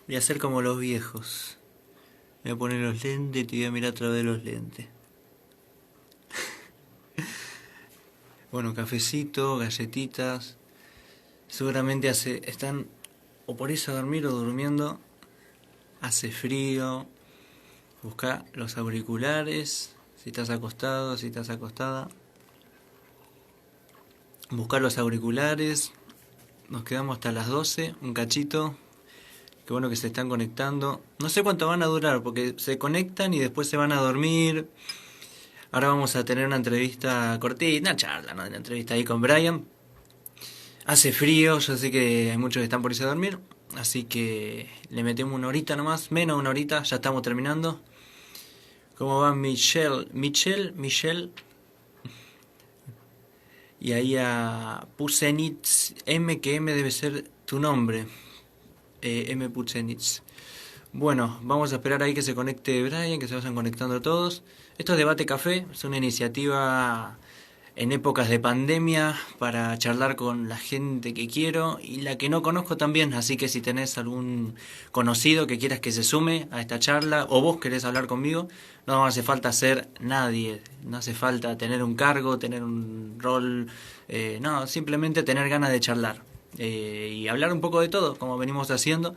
Voy a hacer como los viejos. Me voy a poner los lentes y te voy a mirar a través de los lentes. Bueno, cafecito, galletitas. Seguramente están o por eso a dormir o durmiendo. Hace frío. Busca los auriculares. Si estás acostado, si estás acostada. Buscar los auriculares. Nos quedamos hasta las 12, un cachito. Qué bueno que se están conectando. No sé cuánto van a durar porque se conectan y después se van a dormir. Ahora vamos a tener una entrevista cortita, una charla, ¿no? Una entrevista ahí con Brian. Hace frío, yo sé que hay muchos que están por irse a dormir. Así que le metemos una horita nomás, menos una horita, ya estamos terminando. ¿Cómo va Michelle? Y ahí a Pusenitz M, que M debe ser tu nombre. M Pusenitz. Bueno, vamos a esperar ahí que se conecte Brian, que se vayan conectando todos. Esto es Debate Café, es una iniciativa en épocas de pandemia para charlar con la gente que quiero y la que no conozco también, así que si tenés algún conocido que quieras que se sume a esta charla o vos querés hablar conmigo, no hace falta ser nadie, no hace falta tener un cargo, tener un rol, no, simplemente tener ganas de charlar y hablar un poco de todo, como venimos haciendo.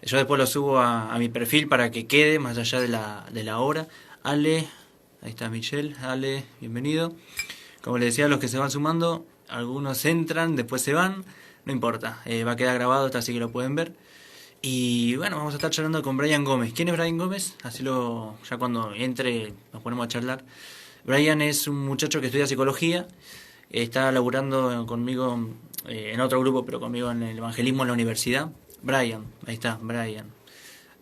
Yo después lo subo a mi perfil para que quede más allá de la hora. Ale, ahí está Michelle, Ale, bienvenido. Como le decía a los que se van sumando, algunos entran, después se van, no importa, va a quedar grabado esto así que lo pueden ver. Y bueno, vamos a estar charlando con Brian Gómez. ¿Quién es Brian Gómez? Ya cuando entre nos ponemos a charlar. Brian es un muchacho que estudia psicología, está laburando conmigo en otro grupo, pero conmigo en el evangelismo en la universidad. Brian, ahí está, Brian.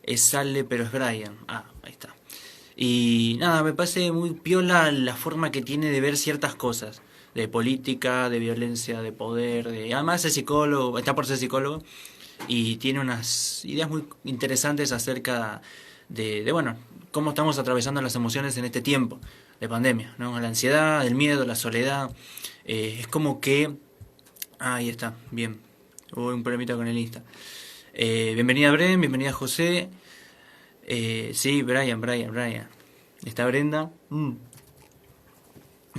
Es Sale, pero es Brian. Ah, ahí está. Y nada, me parece muy piola la forma que tiene de ver ciertas cosas, de política, de violencia, de poder, además es psicólogo, está por ser psicólogo, y tiene unas ideas muy interesantes acerca bueno, cómo estamos atravesando las emociones en este tiempo de pandemia, ¿no? La ansiedad, el miedo, la soledad, es como que... ahí está, bien, hubo un problemita con el Insta. Bienvenida Bren, bienvenida José. Sí, Brian. Está Brenda. No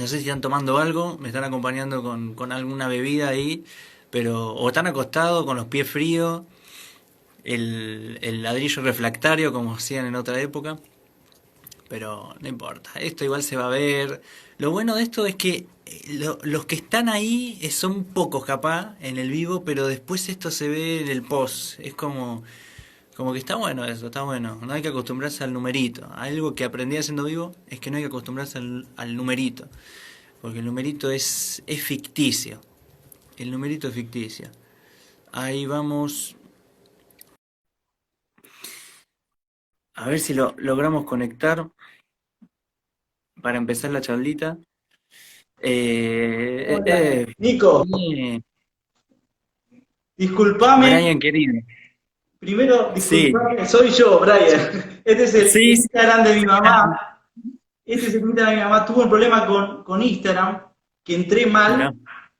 sé si están tomando algo, me están acompañando con alguna bebida ahí, pero o están acostados con los pies fríos, el ladrillo refractario como hacían en otra época, pero no importa, esto igual se va a ver. Lo bueno de esto es que los que están ahí son pocos capaz en el vivo, pero después esto se ve en el post, es como que está bueno eso, está bueno. No hay que acostumbrarse al numerito. Algo que aprendí haciendo vivo es que no hay que acostumbrarse al numerito. Porque el numerito es ficticio. El numerito es ficticio. Ahí vamos. A ver si lo logramos conectar para empezar la charlita. Eh, eh, Hola, eh, Nico, Bien. disculpame, Brian querido. primero Sí, disculpame, soy yo, Brian. Este es el sí, sí. Instagram de mi mamá. Este es el Instagram de mi mamá. Tuve un problema con Instagram, que entré mal,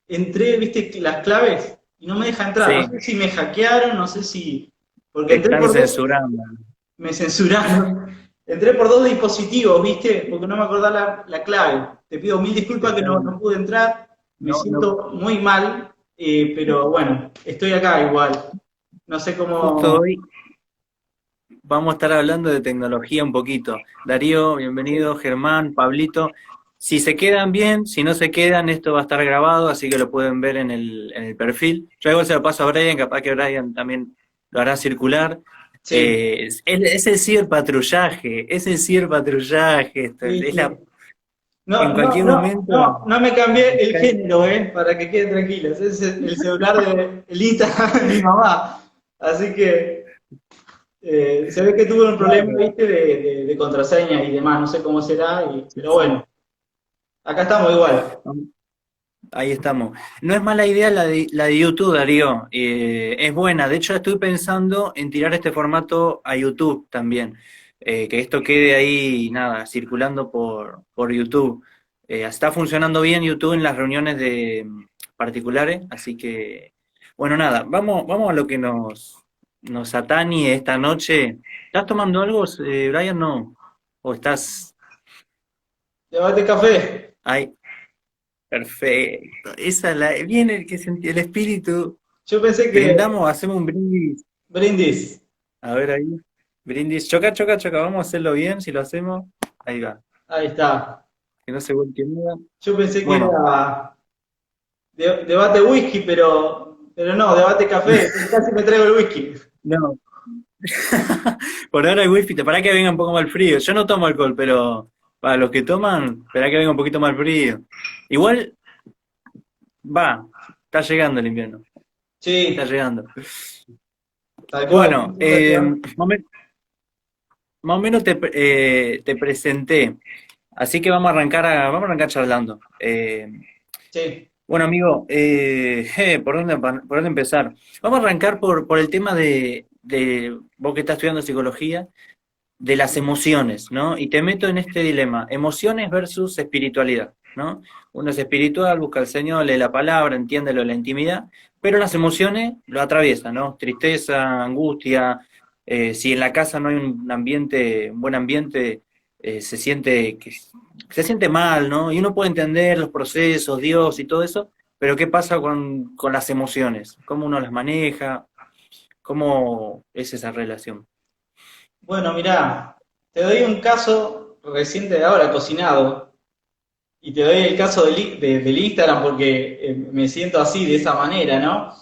Mirá, viste, las claves, y no me deja entrar. No sí, sé si me hackearon, no sé si, porque te entré están por dos, censurando. me censuraron. Entré por dos dispositivos, viste, porque no me acordaba la clave. Te pido mil Te disculpas que están. no pude entrar, me No, no. siento muy mal, pero bueno, estoy acá igual. No sé Justo cómo. hoy vamos a estar hablando de tecnología un poquito. Darío, bienvenido, Germán, Pablito. Si se quedan bien, si no se quedan, esto va a estar grabado, así que lo pueden ver en el perfil. Yo igual se lo paso a Brian, capaz que Brian también lo hará circular. Sí, Es el ciberpatrullaje, es el ciberpatrullaje. sí, Es sí. en cualquier momento. No me cambié el género, para que queden tranquilos. Es el celular el Instagram de mi mamá. Así que se ve que tuve un problema, Claro. viste, de contraseña y demás. No sé cómo será, pero bueno, acá estamos igual. Ahí estamos. No es mala idea la de YouTube, Darío. Es buena. De hecho, estoy pensando en tirar este formato a YouTube también. Que esto quede ahí, nada, circulando por YouTube. Está funcionando bien YouTube en las reuniones de particulares, así que, bueno, nada, vamos a lo que nos atañe esta noche. ¿Estás tomando algo, Brian? No. ¿O estás Llévate café. ahí? Perfecto. Esa es la, viene el que sentí el espíritu. Yo pensé que Brindamos, hacemos un brindis. brindis. A ver ahí. Brindis. Choca, choca, choca. Vamos a hacerlo bien. Si lo hacemos, ahí va. Ahí está. Que no se vuelque nada. Yo pensé que Bueno. era debate whisky, pero no, debate café. Casi me traigo el whisky. No. Por ahora el wifi, para que venga un poco más el frío. Yo no tomo alcohol, pero para los que toman, espera que venga un poquito más el frío. Igual, va, está llegando el invierno, está Sí, llegando. tal cual. Bueno, más o menos te presenté, así que vamos a arrancar charlando. Sí, Bueno, amigo, ¿por dónde empezar? Vamos a arrancar por el tema de vos que estás estudiando psicología, de las emociones, ¿no? Y te meto en este dilema, emociones versus espiritualidad, ¿no? Uno es espiritual, busca al Señor, lee la palabra, entiende lo de la intimidad, pero las emociones lo atraviesan, ¿no? Tristeza, angustia, si en la casa no hay un ambiente, un buen ambiente, se siente mal, ¿no? Y uno puede entender los procesos, Dios y todo eso, pero ¿qué pasa con las emociones? ¿Cómo uno las maneja? ¿Cómo es esa relación? bueno, mirá, te doy un caso reciente de ahora, cocinado, y te doy el caso del Instagram porque me siento así, de esa manera, ¿no?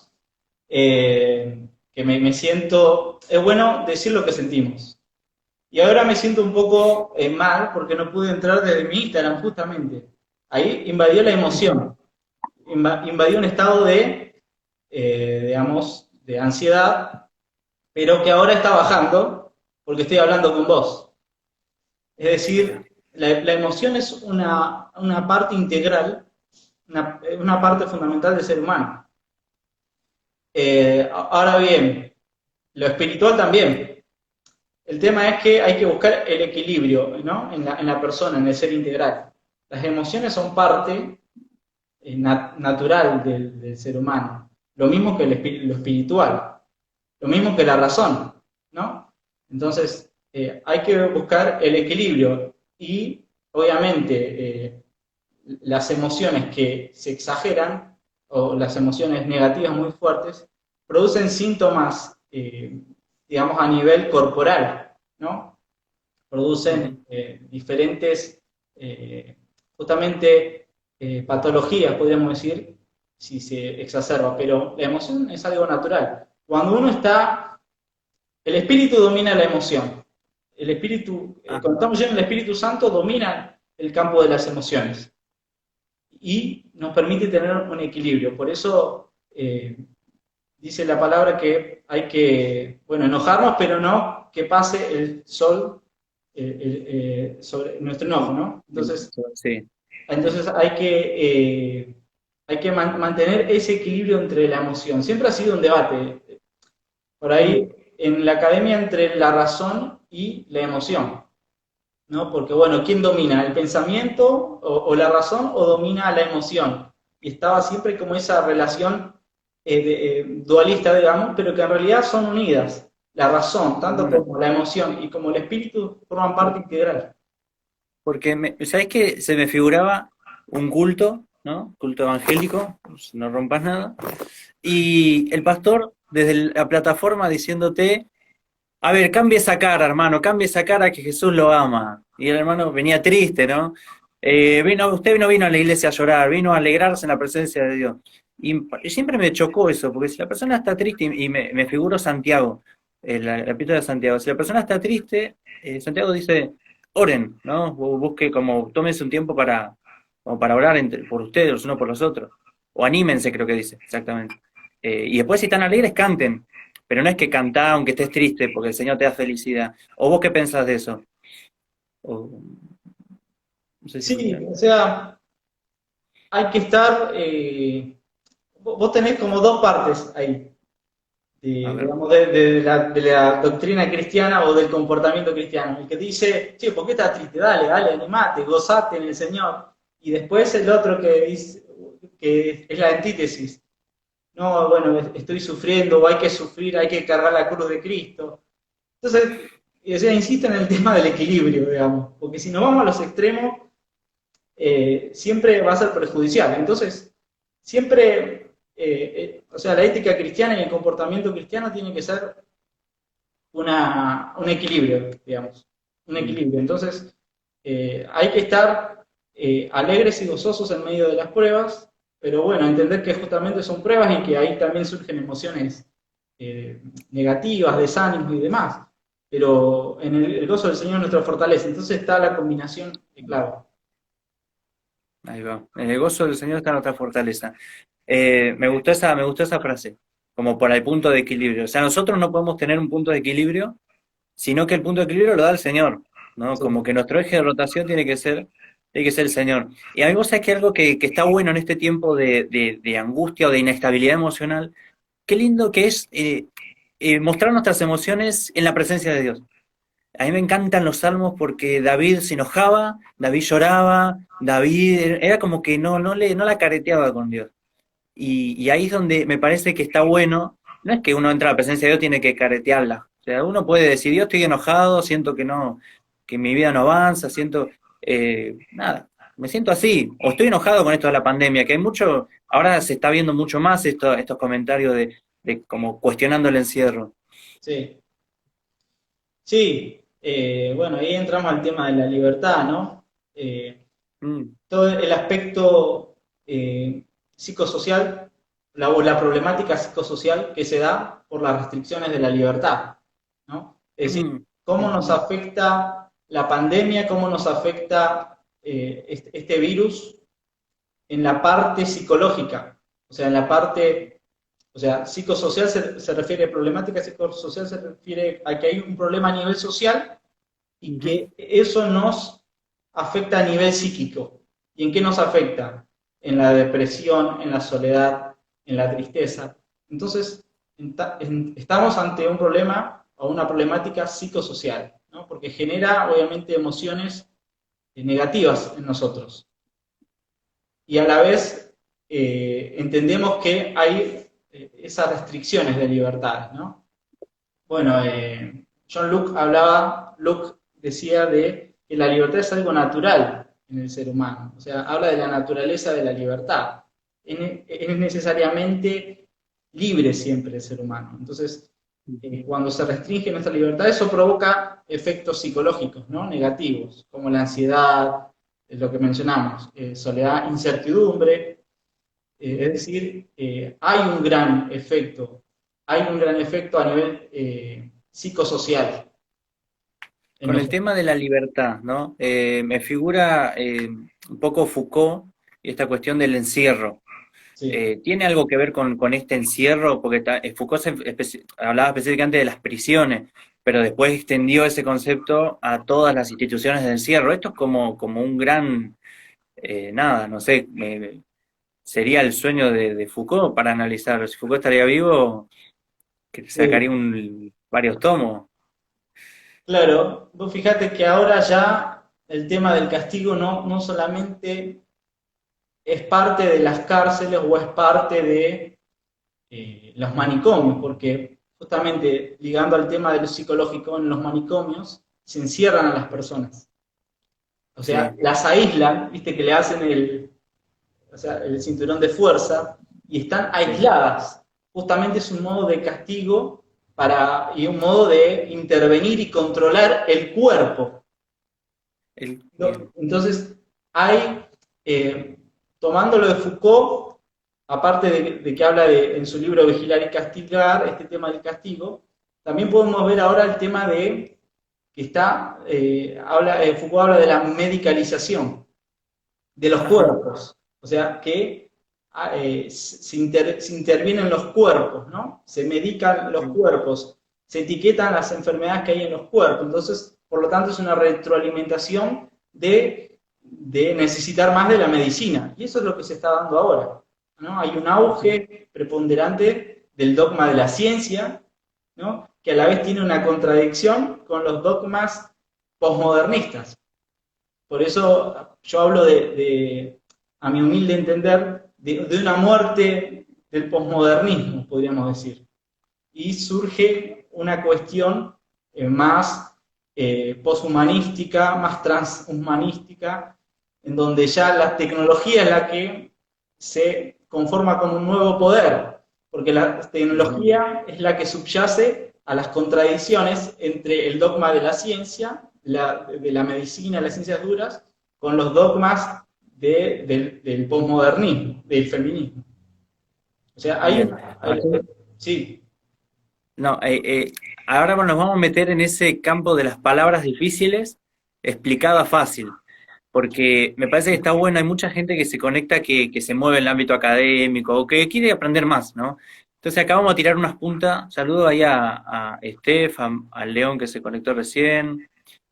Que me siento, es bueno decir lo que sentimos. Y ahora me siento un poco mal porque no pude entrar desde mi Instagram, justamente. Ahí invadió la emoción, invadió un estado de, digamos, de ansiedad, pero que ahora está bajando porque estoy hablando con vos. Es decir, la emoción es una parte integral, una parte fundamental del ser humano. Ahora bien, lo espiritual también. El tema es que hay que buscar el equilibrio, ¿no? En la persona, en el ser integral. Las emociones son parte natural del ser humano. Lo mismo que lo espiritual. Lo mismo que la razón, ¿no? Entonces, hay que buscar el equilibrio y, obviamente, las emociones que se exageran o las emociones negativas muy fuertes producen síntomas, digamos, a nivel corporal, ¿no? Ujú. Producen diferentes, justamente, patologías, podríamos decir, si se exacerba, pero la emoción es algo natural. Cuando uno está, el espíritu domina la emoción. El espíritu, cuando Ajá. estamos llenos del Espíritu Santo, domina el campo de las emociones y nos permite tener un equilibrio. Por eso dice la palabra que hay que, bueno, enojarnos, pero no que pase el sol sobre nuestro enojo, ¿no? Sí. Entonces hay que mantener ese equilibrio entre la emoción. Siempre ha sido un debate, por ahí en la academia, entre la razón y la emoción, ¿no? Porque, bueno, ¿quién domina? ¿El pensamiento o la razón o domina la emoción? Y estaba siempre como esa relación dualista, digamos, pero que en realidad son unidas. La razón, tanto Bueno, como la emoción y como el espíritu, forman parte integral. porque ¿sabés que se me figuraba un culto, ¿no? Culto evangélico, pues, no rompas nada. Y el pastor desde la plataforma diciéndote, a ver, cambie esa cara, hermano, cambie esa cara que Jesús lo ama. Y el hermano venía triste, ¿no? Usted no vino a la iglesia a llorar, vino a alegrarse en la presencia de Dios. Y siempre me chocó eso, porque si la persona está triste, y me figuro Santiago, la epístola de Santiago, si la persona está triste, Santiago dice, oren, ¿no? Busque como, tómense un tiempo como para orar por ustedes, los unos por los otros. O anímense, creo que dice, exactamente. Y después si están alegres, canten. Pero no es que cantá aunque estés triste, porque el Señor te da felicidad. ¿O vos qué pensás de eso? O, no sé si se Sí, entiende. o sea, hay que estar, vos tenés como dos partes ahí, A ver. digamos, de la doctrina cristiana o del comportamiento cristiano. El que dice, che, ¿por qué estás triste? Dale, dale, animate, gozate en el Señor. Y después el otro que dice, que es la antítesis. no, bueno, estoy sufriendo, o hay que sufrir, hay que cargar la cruz de Cristo. Entonces, o sea, insisto en el tema del equilibrio, digamos, porque si nos vamos a los extremos, siempre va a ser perjudicial. Entonces, siempre, o sea, la ética cristiana y el comportamiento cristiano tiene que ser un equilibrio, digamos, un equilibrio. Entonces, hay que estar alegres y gozosos en medio de las pruebas, pero bueno, entender que justamente son pruebas y que ahí también surgen emociones negativas, desánimos y demás. Pero en el gozo del Señor es nuestra fortaleza. Entonces está la combinación clave. Ahí va. En el gozo del Señor está nuestra fortaleza. Me gustó esa frase, como por el punto de equilibrio. O sea, nosotros no podemos tener un punto de equilibrio, sino que el punto de equilibrio lo da el Señor, ¿no? Sí. Como que nuestro eje de rotación tiene que ser el Señor. Y a mí vos sabés que algo que está bueno en este tiempo de angustia o de inestabilidad emocional, qué lindo que es mostrar nuestras emociones en la presencia de Dios. A mí me encantan los salmos porque David se enojaba, David lloraba, David era como que no la careteaba con Dios. Y ahí es donde me parece que está bueno, no es que uno entra a la presencia de Dios tiene que caretearla. O sea, uno puede decir, yo estoy enojado, siento que no, que mi vida no avanza, siento, nada, me siento así, o estoy enojado con esto de la pandemia, que hay mucho, ahora se está viendo mucho más estos comentarios de como cuestionando el encierro. Sí, sí. Bueno, ahí entramos al tema de la libertad, ¿no? Mm, Todo el aspecto psicosocial, o la problemática psicosocial que se da por las restricciones de la libertad, ¿no? Es decir, mm, cómo nos ujú. afecta la pandemia, cómo nos afecta este virus en la parte psicológica, o sea, en la parte, o sea, psicosocial se refiere, problemática psicosocial se refiere a que hay un problema a nivel social y Ujú. que eso nos afecta a nivel psíquico. ¿Y en qué nos afecta? En la depresión, en la soledad, en la tristeza. Entonces, estamos ante un problema o una problemática psicosocial, ¿no? Porque genera obviamente emociones negativas en nosotros. Y a la vez entendemos que hay esas restricciones de libertad, ¿no? Bueno, John Locke decía de que la libertad es algo natural en el ser humano, o sea, habla de la naturaleza de la libertad. Es necesariamente libre siempre el ser humano. Entonces, cuando se restringe nuestra libertad, eso provoca efectos psicológicos, ¿no? Negativos, como la ansiedad, lo que mencionamos, soledad, incertidumbre, es decir, hay un gran efecto a nivel psicosocial en Con el nosotros. tema de la libertad, ¿no? Me figura un poco Foucault y esta cuestión del encierro. Sí, ¿Tiene algo que ver con este encierro? Porque Foucault hablaba específicamente de las prisiones, pero después extendió ese concepto a todas las instituciones de encierro. Esto es como un gran, nada, no sé, sería el sueño de Foucault para analizar. Si Foucault estaría vivo, que sí. sacaría varios tomos. Claro, vos fíjate que ahora ya el tema del castigo no solamente es parte de las cárceles o es parte de los manicomios, porque justamente ligando al tema de lo psicológico, en los manicomios se encierran a las personas. O sea, Sí. las aíslan, viste que le hacen o sea, el cinturón de fuerza y están Sí. aisladas. Justamente es un modo de castigo y un modo de intervenir y controlar el cuerpo. Bien. Entonces, hay, eh, tomándolo de Foucault, aparte de que habla en su libro Vigilar y Castigar, este tema del castigo, también podemos ver ahora el tema de que Foucault habla de la medicalización de los Ajá. cuerpos, o sea, que se intervienen los cuerpos, ¿no? Se medican los Sí. cuerpos, se etiquetan las enfermedades que hay en los cuerpos, entonces, por lo tanto, es una retroalimentación de necesitar más de la medicina, y eso es lo que se está dando ahora, ¿no? Hay un Ujú. auge preponderante del dogma de la ciencia, ¿no? Que a la vez tiene una contradicción con los dogmas posmodernistas. Por eso yo hablo a mi humilde entender, de una muerte del posmodernismo, podríamos decir. Y surge una cuestión más poshumanística, más transhumanística, en donde ya la tecnología es la que se conforma con un nuevo poder, porque la tecnología es la que subyace a las contradicciones entre el dogma de la ciencia, de la medicina, las ciencias duras, con los dogmas del posmodernismo, del feminismo. O sea, Bien. sí, No, ahora nos vamos a meter en ese campo de las palabras difíciles explicadas fácil, porque me parece que está bueno, hay mucha gente que se conecta, que se mueve en el ámbito académico o que quiere aprender más, ¿no? Entonces acá vamos a tirar unas puntas. Saludo ahí a Steph, al León que se conectó recién,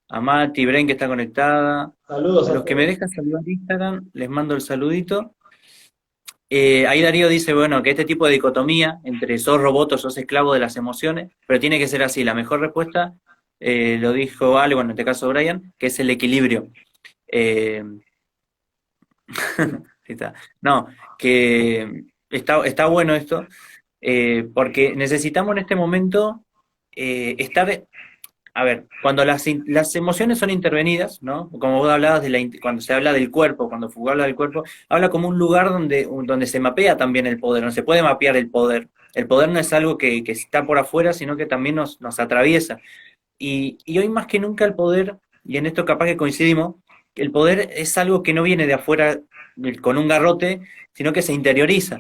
a Mati, Bren que está conectada. saludos A a los que me todos. dejan saludar en Instagram, les mando el saludito. Ahí Darío dice, bueno, que este tipo de dicotomía entre sos robot o sos esclavo de las emociones, pero tiene que ser así. La mejor respuesta, lo dijo Ale, bueno, en este caso Brian, que es el equilibrio. Eh, ahí está. No, que está bueno esto, porque necesitamos en este momento estar. A ver, cuando las emociones son intervenidas, ¿no? Como vos hablabas cuando se habla del cuerpo, cuando Foucault habla del cuerpo, habla como un lugar donde se mapea también el poder, no se puede mapear el poder. El poder no es algo que está por afuera, sino que también nos atraviesa. Y hoy más que nunca el poder, y en esto capaz que coincidimos, el poder es algo que no viene de afuera con un garrote, sino que se interioriza.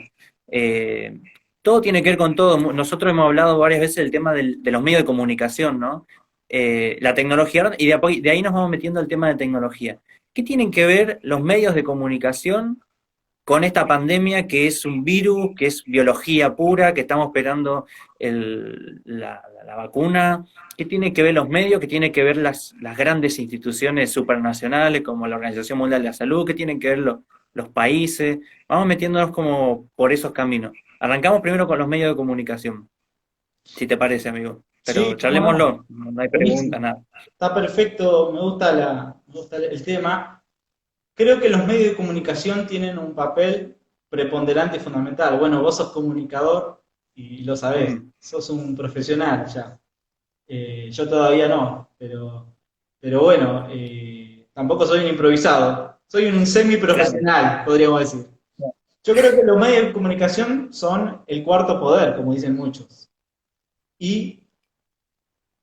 Eh, Todo tiene que ver con todo. Nosotros hemos hablado varias veces del tema de los medios de comunicación, ¿no? La tecnología, y de ahí nos vamos metiendo al tema de tecnología. ¿Qué tienen que ver los medios de comunicación con esta pandemia que es un virus, que es biología pura, que estamos esperando la vacuna? ¿Qué tiene que ver los medios? ¿Qué tiene que ver las grandes instituciones supranacionales como la Organización Mundial de la Salud? ¿Qué tienen que ver los países? Vamos metiéndonos como por esos caminos. Arrancamos primero con los medios de comunicación, si te parece, amigo. Sí, Pero cómo no. charlémoslo, no hay pregunta, Buenísimo. nada. Está perfecto, me gusta el tema. Creo que los medios de comunicación tienen un papel preponderante y fundamental. Bueno, vos sos comunicador y lo sabés, Mm. sos un profesional ya. Yo todavía no, pero bueno, tampoco soy un improvisado. Soy un Claro. semiprofesional, podríamos decir. Yo creo que los medios de comunicación son el cuarto poder, como dicen muchos, y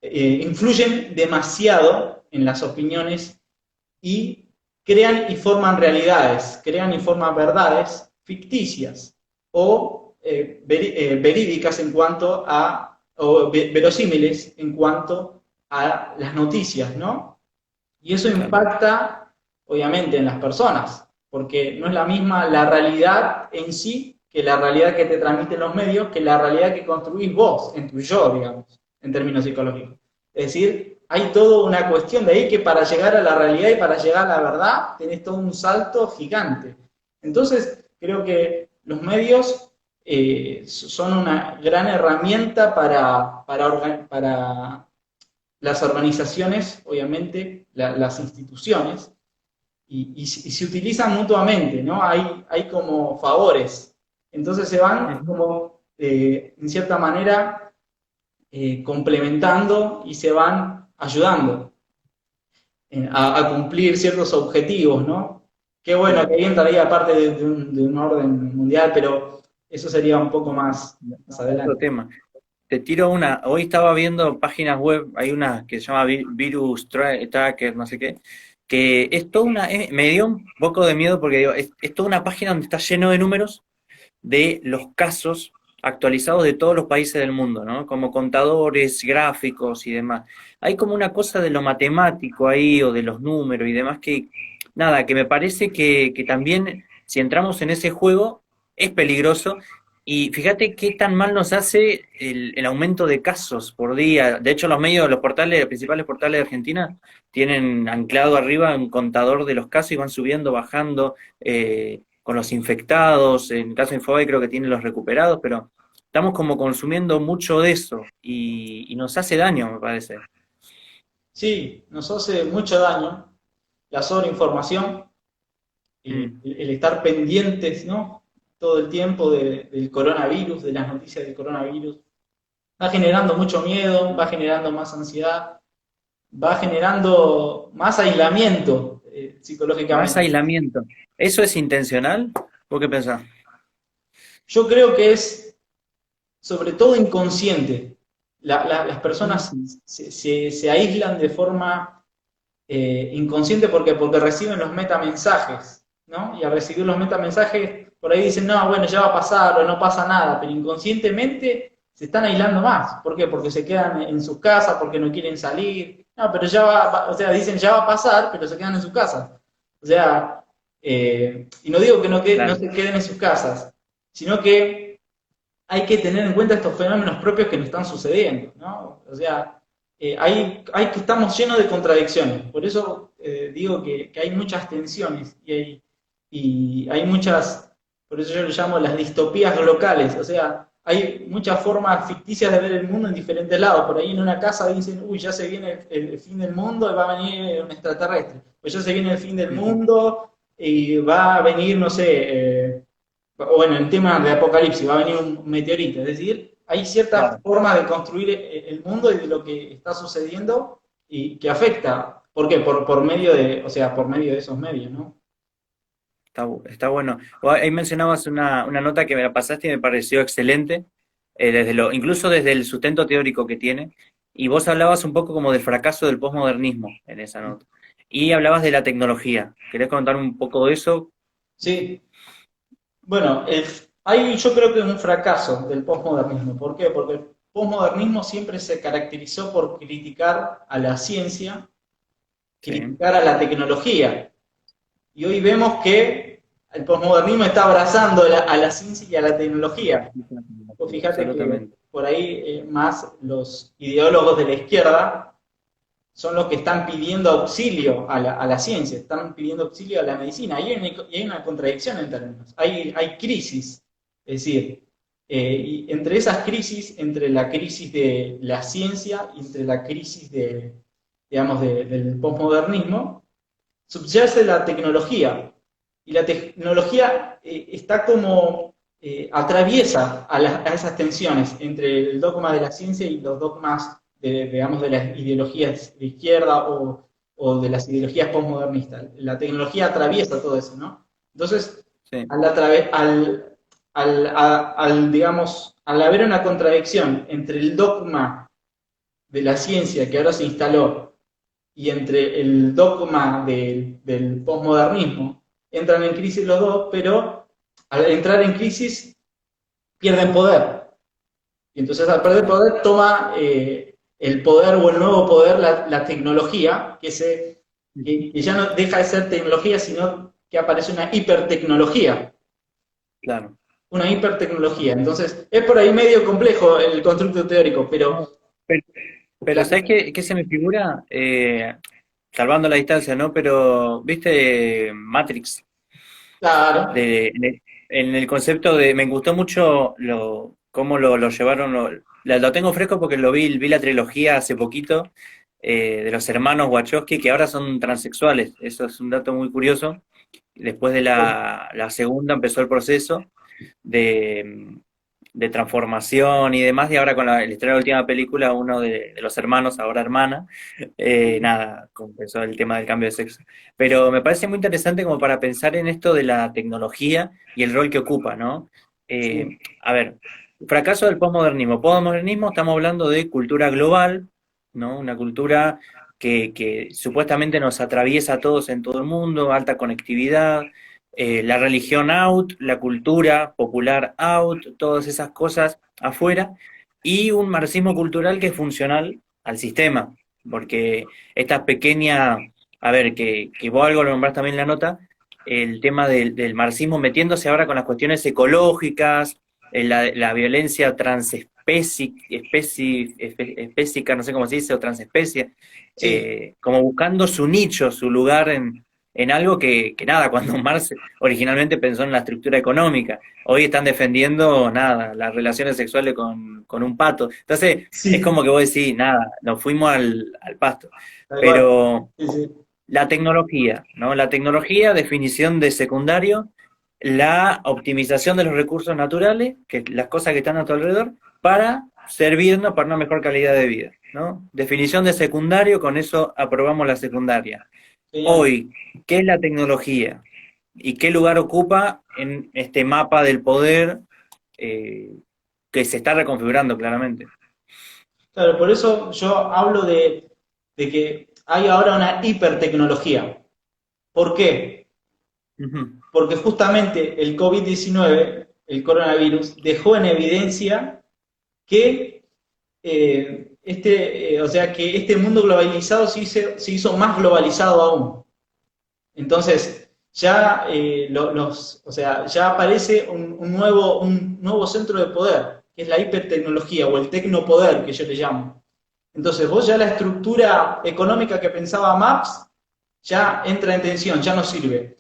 influyen demasiado en las opiniones y crean y forman realidades, crean y forman verdades ficticias o verídicas en cuanto a, o verosímiles en cuanto a las noticias, ¿no? Y eso Claro. impacta, obviamente, en las personas, porque no es la misma la realidad en sí que la realidad que te transmiten los medios, que la realidad que construís vos, en tu yo, digamos, en términos psicológicos. Es decir, hay toda una cuestión de ahí que para llegar a la realidad y para llegar a la verdad tenés todo un salto gigante. Entonces, creo que los medios son una gran herramienta para las organizaciones, obviamente, las instituciones, y se utilizan mutuamente, ¿no? Hay como favores. Entonces se van Ujú. como, en cierta manera, complementando y se van ayudando a cumplir ciertos objetivos, ¿no? Qué bueno, Sí. que bien estaría parte de un orden mundial, pero eso sería un poco más Otro adelante. tema. Te tiro una. Hoy estaba viendo páginas web, hay una que se llama Virus Tracker, no sé qué, que es toda me dio un poco de miedo porque digo, es toda una página donde está lleno de números de los casos actualizados de todos los países del mundo, ¿no? Como contadores, gráficos y demás. Hay como una cosa de lo matemático ahí o de los números y demás que, nada, que me parece que también si entramos en ese juego es peligroso. Y fíjate qué tan mal nos hace el aumento de casos por día. De hecho, los medios, los principales portales de Argentina tienen anclado arriba un contador de los casos y van subiendo, bajando. Con los infectados, en el caso de Infobae creo que tiene los recuperados, pero estamos como consumiendo mucho de eso y nos hace daño, me parece. Sí, nos hace mucho daño la sobreinformación, Mm, el estar pendientes, ¿no? todo el tiempo del coronavirus, de las noticias del coronavirus. Va generando mucho miedo, va generando más ansiedad, va generando más aislamiento Más psicológicamente. aislamiento. ¿Eso es intencional? ¿Vos qué pensás? Yo creo que es sobre todo inconsciente. Las personas Mm, se aíslan de forma inconsciente porque reciben los metamensajes, ¿no? Y al recibir los metamensajes, por ahí dicen, no, bueno, ya va a pasar o no pasa nada, pero inconscientemente se están aislando más. ¿Por qué? Porque se quedan en sus casas, porque no quieren salir. No, pero o sea, dicen ya va a pasar, pero se quedan en sus casas. O sea, y no digo que no claro, se queden en sus casas, sino que hay que tener en cuenta estos fenómenos propios que nos están sucediendo, ¿no? O sea, que estamos llenos de contradicciones. Por eso digo que hay muchas tensiones y hay muchas, por eso yo le llamo las distopías locales. O sea, hay muchas formas ficticias de ver el mundo en diferentes lados. Por ahí en una casa dicen, uy, ya se viene el fin del mundo y va a venir un extraterrestre. Pues ya se viene el fin del ujú, mundo y va a venir, no sé, bueno, en tema de apocalipsis, va a venir un meteorito, es decir, hay ciertas claro. formas de construir el mundo y de lo que está sucediendo y que afecta. ¿Por qué? Por medio de, o sea, por medio de esos medios, ¿no? Está bueno. Vos ahí mencionabas una nota que me la pasaste y me pareció excelente, incluso desde el sustento teórico que tiene, y vos hablabas un poco como del fracaso del posmodernismo en esa nota. Y hablabas de la tecnología. ¿Querés contar un poco de eso? Sí, bueno, yo creo que es un fracaso del posmodernismo. ¿Por qué? Porque el posmodernismo siempre se caracterizó por criticar a la ciencia, Sí. criticar a la tecnología. Y hoy vemos que el posmodernismo está abrazando a la ciencia y a la tecnología. Vos fíjate que Absolutamente. por ahí más los ideólogos de la izquierda son los que están pidiendo auxilio a la ciencia, están pidiendo auxilio a la medicina. Y hay una contradicción en términos. Hay crisis. Es decir, y entre esas crisis, entre la crisis de la ciencia y entre la crisis digamos, del posmodernismo, subyace la tecnología. Y la tecnología está como atraviesa a esas tensiones entre el dogma de la ciencia y los dogmas, digamos, de las ideologías de izquierda o de las ideologías postmodernistas. La tecnología atraviesa todo eso, ¿no? Entonces, Sí. al, atrave- digamos, al haber una contradicción entre el dogma de la ciencia que ahora se instaló y entre el dogma del posmodernismo, entran en crisis los dos, pero al entrar en crisis pierden poder. Y entonces al perder poder toma el poder o el nuevo poder la tecnología, que ya no deja de ser tecnología, sino que aparece una hipertecnología. Claro. Una hipertecnología. Entonces, es por ahí medio complejo el constructo teórico, pero Pero, pero la, ¿sabes qué se me figura? Salvando la distancia, ¿no? Pero, ¿viste Matrix? claro, En el concepto de, me gustó mucho cómo lo llevaron, lo tengo fresco porque vi la trilogía hace poquito, de los hermanos Wachowski, que ahora son transexuales, eso es un dato muy curioso. Después de la segunda empezó el proceso de, de transformación y demás, y ahora con el estreno de la última película, uno de los hermanos, ahora hermana, nada, confesó el tema del cambio de sexo. Pero me parece muy interesante como para pensar en esto de la tecnología y el rol que ocupa, ¿no? sí, A ver, fracaso del posmodernismo. Posmodernismo, estamos hablando de cultura global, ¿no? Una cultura que supuestamente nos atraviesa a todos en todo el mundo, alta conectividad, la religión out, la cultura popular out, todas esas cosas afuera, y un marxismo cultural que es funcional al sistema, porque esta pequeña, a ver, que vos algo lo nombrás también en la nota, el tema del marxismo metiéndose ahora con las cuestiones ecológicas, la violencia espécica, no sé cómo se dice, o transespecie, sí, como buscando su nicho, su lugar en algo que nada, cuando Marx originalmente pensó en la estructura económica, hoy están defendiendo nada, las relaciones sexuales con un pato. Entonces, es sí, como que vos decís, nada, nos fuimos al pasto. tal cual. Pero Sí, sí. la tecnología, ¿no? La tecnología, definición de secundario, la optimización de los recursos naturales, que las cosas que están a tu alrededor, para servirnos para una mejor calidad de vida, ¿no? Definición de secundario, con eso aprobamos la secundaria. Genial. Hoy, ¿qué es la tecnología? ¿Y qué lugar ocupa en este mapa del poder eh, que se está reconfigurando claramente? Claro, por eso yo hablo de que hay ahora una hipertecnología. ¿Por qué? Ujú. Porque justamente el COVID-19, el coronavirus, dejó en evidencia que o sea, que este mundo globalizado se hizo más globalizado aún. Entonces, ya, o sea, ya aparece un nuevo centro de poder, que es la hipertecnología o el tecnopoder, que yo le llamo. Entonces, vos ya la estructura económica que pensaba Marx ya entra en tensión, ya no sirve.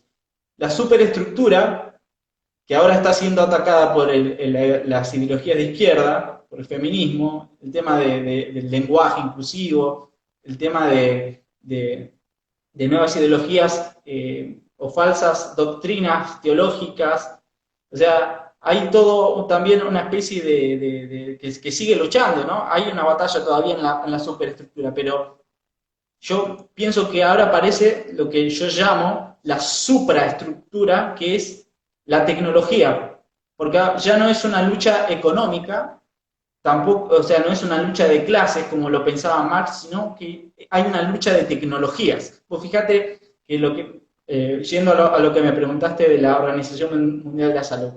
La superestructura, que ahora está siendo atacada por las ideologías de izquierda, por el feminismo, el tema del lenguaje inclusivo, el tema de nuevas ideologías o falsas doctrinas teológicas. O sea, hay todo también una especie que sigue luchando, ¿no? Hay una batalla todavía en la superestructura, pero yo pienso que ahora aparece lo que yo llamo la supraestructura, que es la tecnología, porque ya no es una lucha económica, tampoco, o sea, no es una lucha de clases como lo pensaba Marx, sino que hay una lucha de tecnologías. Pues fíjate que yendo a lo que me preguntaste de la Organización Mundial de la Salud,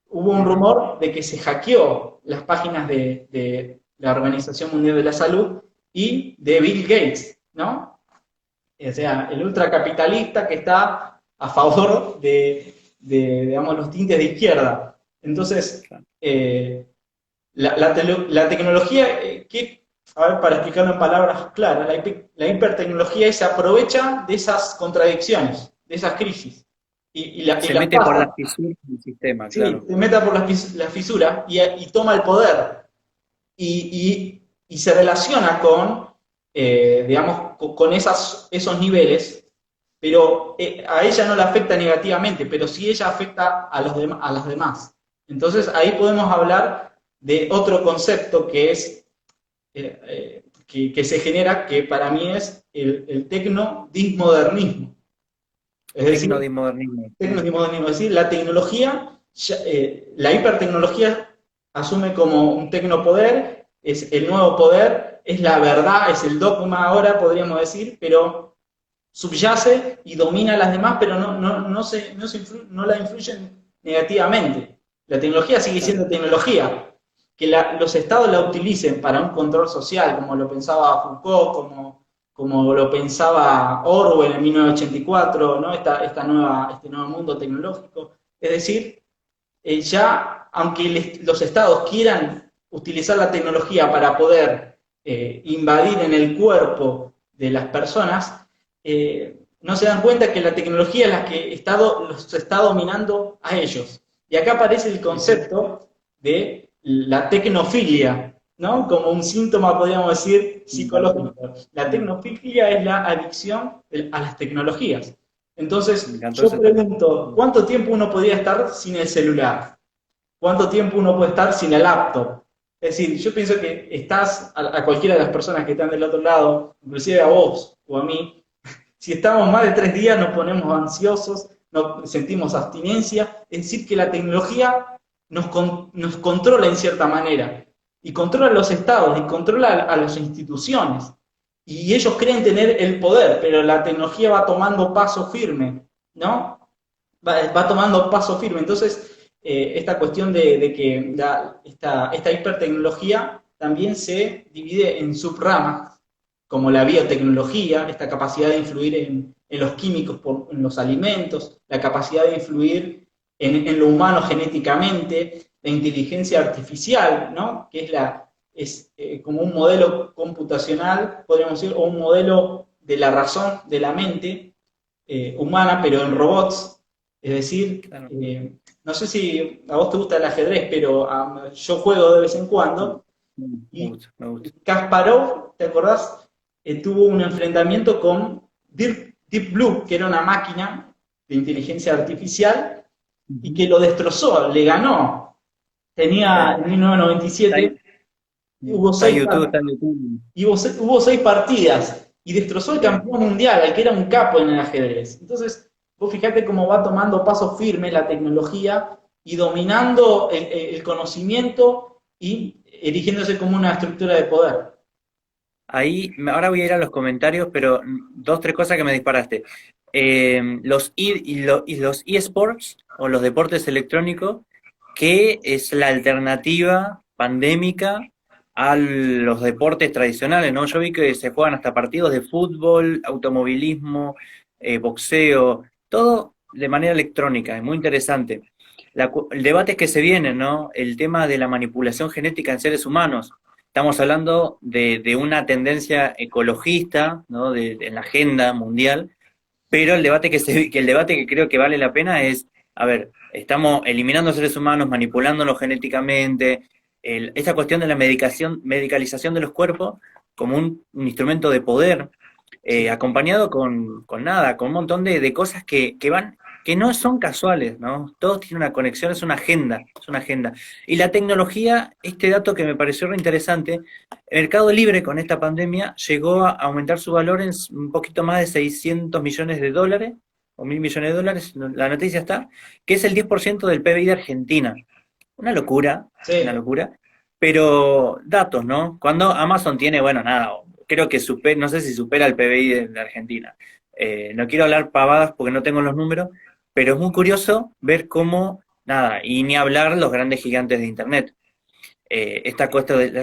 hubo un Ujú. rumor de que se hackeó las páginas de la Organización Mundial de la Salud y de Bill Gates, ¿no? O sea, el ultracapitalista que está a favor digamos, los tintes de izquierda. Entonces, Claro. la tecnología, a ver, para explicarlo en palabras claras, la hipertecnología se aprovecha de esas contradicciones, de esas crisis, y Se las mete por pasa. las fisuras del sistema, Sí, claro. se meta por la fisura y toma el poder y se relaciona digamos, con esos niveles, pero a ella no la afecta negativamente, pero sí ella afecta a los demás. Entonces ahí podemos hablar de otro concepto que es que se genera, que para mí es el tecno-dismodernismo. Es decir, Tecnodismodernismo. tecno-dismodernismo, es decir, la tecnología, la hipertecnología asume como un tecnopoder, es el nuevo poder, es la verdad, es el dogma ahora, podríamos decir, pero subyace y domina a las demás, pero no la influyen negativamente. La tecnología sigue Claro. siendo tecnología. Que los estados la utilicen para un control social, como lo pensaba Foucault, como lo pensaba Orwell en 1984, ¿no? Este nuevo mundo tecnológico. Es decir, ya, aunque los estados quieran utilizar la tecnología para poder invadir en el cuerpo de las personas, no se dan cuenta que la tecnología es la que los está dominando a ellos. Y acá aparece el Ujú. concepto de la tecnofilia, ¿no? Como un síntoma, podríamos decir, Me encantó. psicológico. La Mm. tecnofilia es la adicción a las tecnologías. Me Entonces, encantó yo esa palabra. pregunto, ¿cuánto tiempo uno podría estar sin el celular? ¿Cuánto tiempo uno puede estar sin el laptop? Es decir, yo pienso que estás, a cualquiera de las personas que están del otro lado, inclusive a vos o a mí, si estamos más de 3 días nos ponemos ansiosos, nos sentimos abstinencia, es decir, que la tecnología nos controla en cierta manera, y controla a los estados, y controla a las instituciones, y ellos creen tener el poder, pero la tecnología va tomando paso firme, ¿no? Va tomando paso firme. Entonces, esta cuestión de que esta hipertecnología también se divide en subramas, como la biotecnología, esta capacidad de influir en los químicos, en los alimentos, la capacidad de influir en lo humano genéticamente, la inteligencia artificial, ¿no? Que es como un modelo computacional, podríamos decir, o un modelo de la razón, de la mente humana, pero en robots. Es decir, Claro. no sé si a vos te gusta el ajedrez, pero yo juego de vez en Mm. cuando. Me Y gusta, me gusta. Kasparov, ¿te acordás? Tuvo un enfrentamiento con Deep Blue, que era una máquina de inteligencia artificial, y que lo destrozó, le ganó. Tenía en 1997, hubo Está en seis, YouTube, está en YouTube. hubo 6 partidas y destrozó el Sí. campeón mundial, al que era un capo en el ajedrez. Entonces, vos fijate cómo va tomando pasos firmes la tecnología y dominando el conocimiento y erigiéndose como una estructura de poder. Ahí, ahora voy a ir a los comentarios, pero dos, tres cosas que me disparaste. Los eSports o los deportes electrónicos, que es la alternativa pandémica a los deportes tradicionales, ¿no? Yo vi que se juegan hasta partidos de fútbol, automovilismo, boxeo, todo de manera electrónica, es muy interesante. El debate que se viene, ¿no? El tema de la manipulación genética en seres humanos. Estamos hablando de una tendencia ecologista, ¿no? En la agenda mundial, pero el debate que creo que vale la pena es, a ver, estamos eliminando seres humanos, manipulándolos genéticamente, esa cuestión de la medicalización de los cuerpos como un instrumento de poder, acompañado con nada, con un montón de cosas que no son casuales, ¿no? Todos tienen una conexión, es una agenda, es una agenda. Y la tecnología, este dato que me pareció re interesante, Mercado Libre con esta pandemia llegó a aumentar su valor en un poquito más de 600 millones de dólares, o 1.000 millones de dólares, la noticia está, que es el 10% del PBI de Argentina. Una Sí, locura, pero datos, ¿no? Cuando Amazon tiene, bueno, nada, creo que no sé si supera el PBI de Argentina. No quiero hablar pavadas porque no tengo los números, pero es muy curioso ver cómo, nada, y ni hablar los grandes gigantes de Internet. La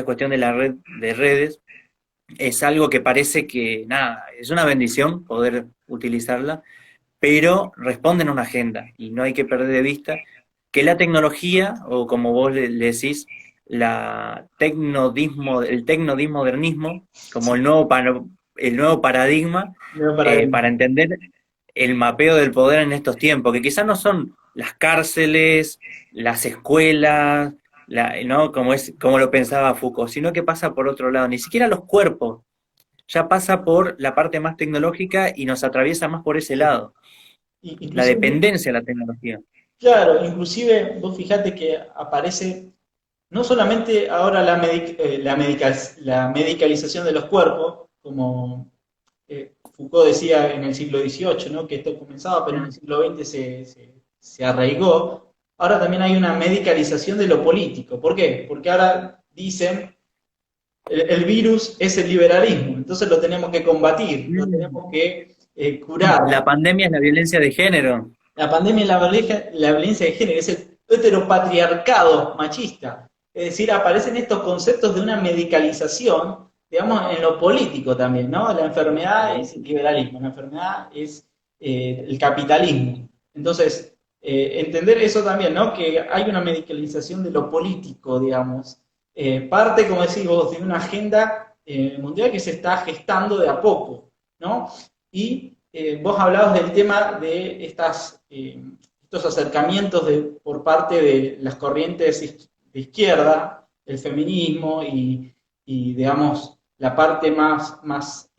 cuestión de la red de redes es algo que parece que, nada, es una bendición poder utilizarla, pero responden a una agenda y no hay que perder de vista que la tecnología, o como vos le decís, el tecnodismodernismo, como sí, el nuevo paradigma, nuevo paradigma. para entender el mapeo del poder en estos tiempos, que quizás no son las cárceles, las escuelas, ¿no? Como lo pensaba Foucault, sino que pasa por otro lado, ni siquiera los cuerpos, ya pasa por la parte más tecnológica y nos atraviesa más por ese Sí. lado, la Inclusive, dependencia de la tecnología. claro, inclusive vos fijate que aparece no solamente ahora la medicalización de los cuerpos, como Foucault decía en el siglo XVIII, ¿no? Que esto comenzaba, pero en el siglo XX se arraigó. Ahora también hay una medicalización de lo político. ¿Por qué? Porque ahora dicen el virus es el liberalismo, entonces lo tenemos que combatir, lo Mm. tenemos que curar. La pandemia es la violencia de género. La pandemia y la violencia de género es el heteropatriarcado machista. Es decir, aparecen estos conceptos de una medicalización, digamos, en lo político también, ¿no? La enfermedad es el liberalismo, la enfermedad es el capitalismo. Entonces, entender eso también, ¿no? Que hay una medicalización de lo político, digamos. Parte, como decís vos, de una agenda mundial que se está gestando de a poco, ¿no? Y vos hablabas del tema de estos acercamientos por parte de las corrientes de izquierda, el feminismo y digamos, la parte más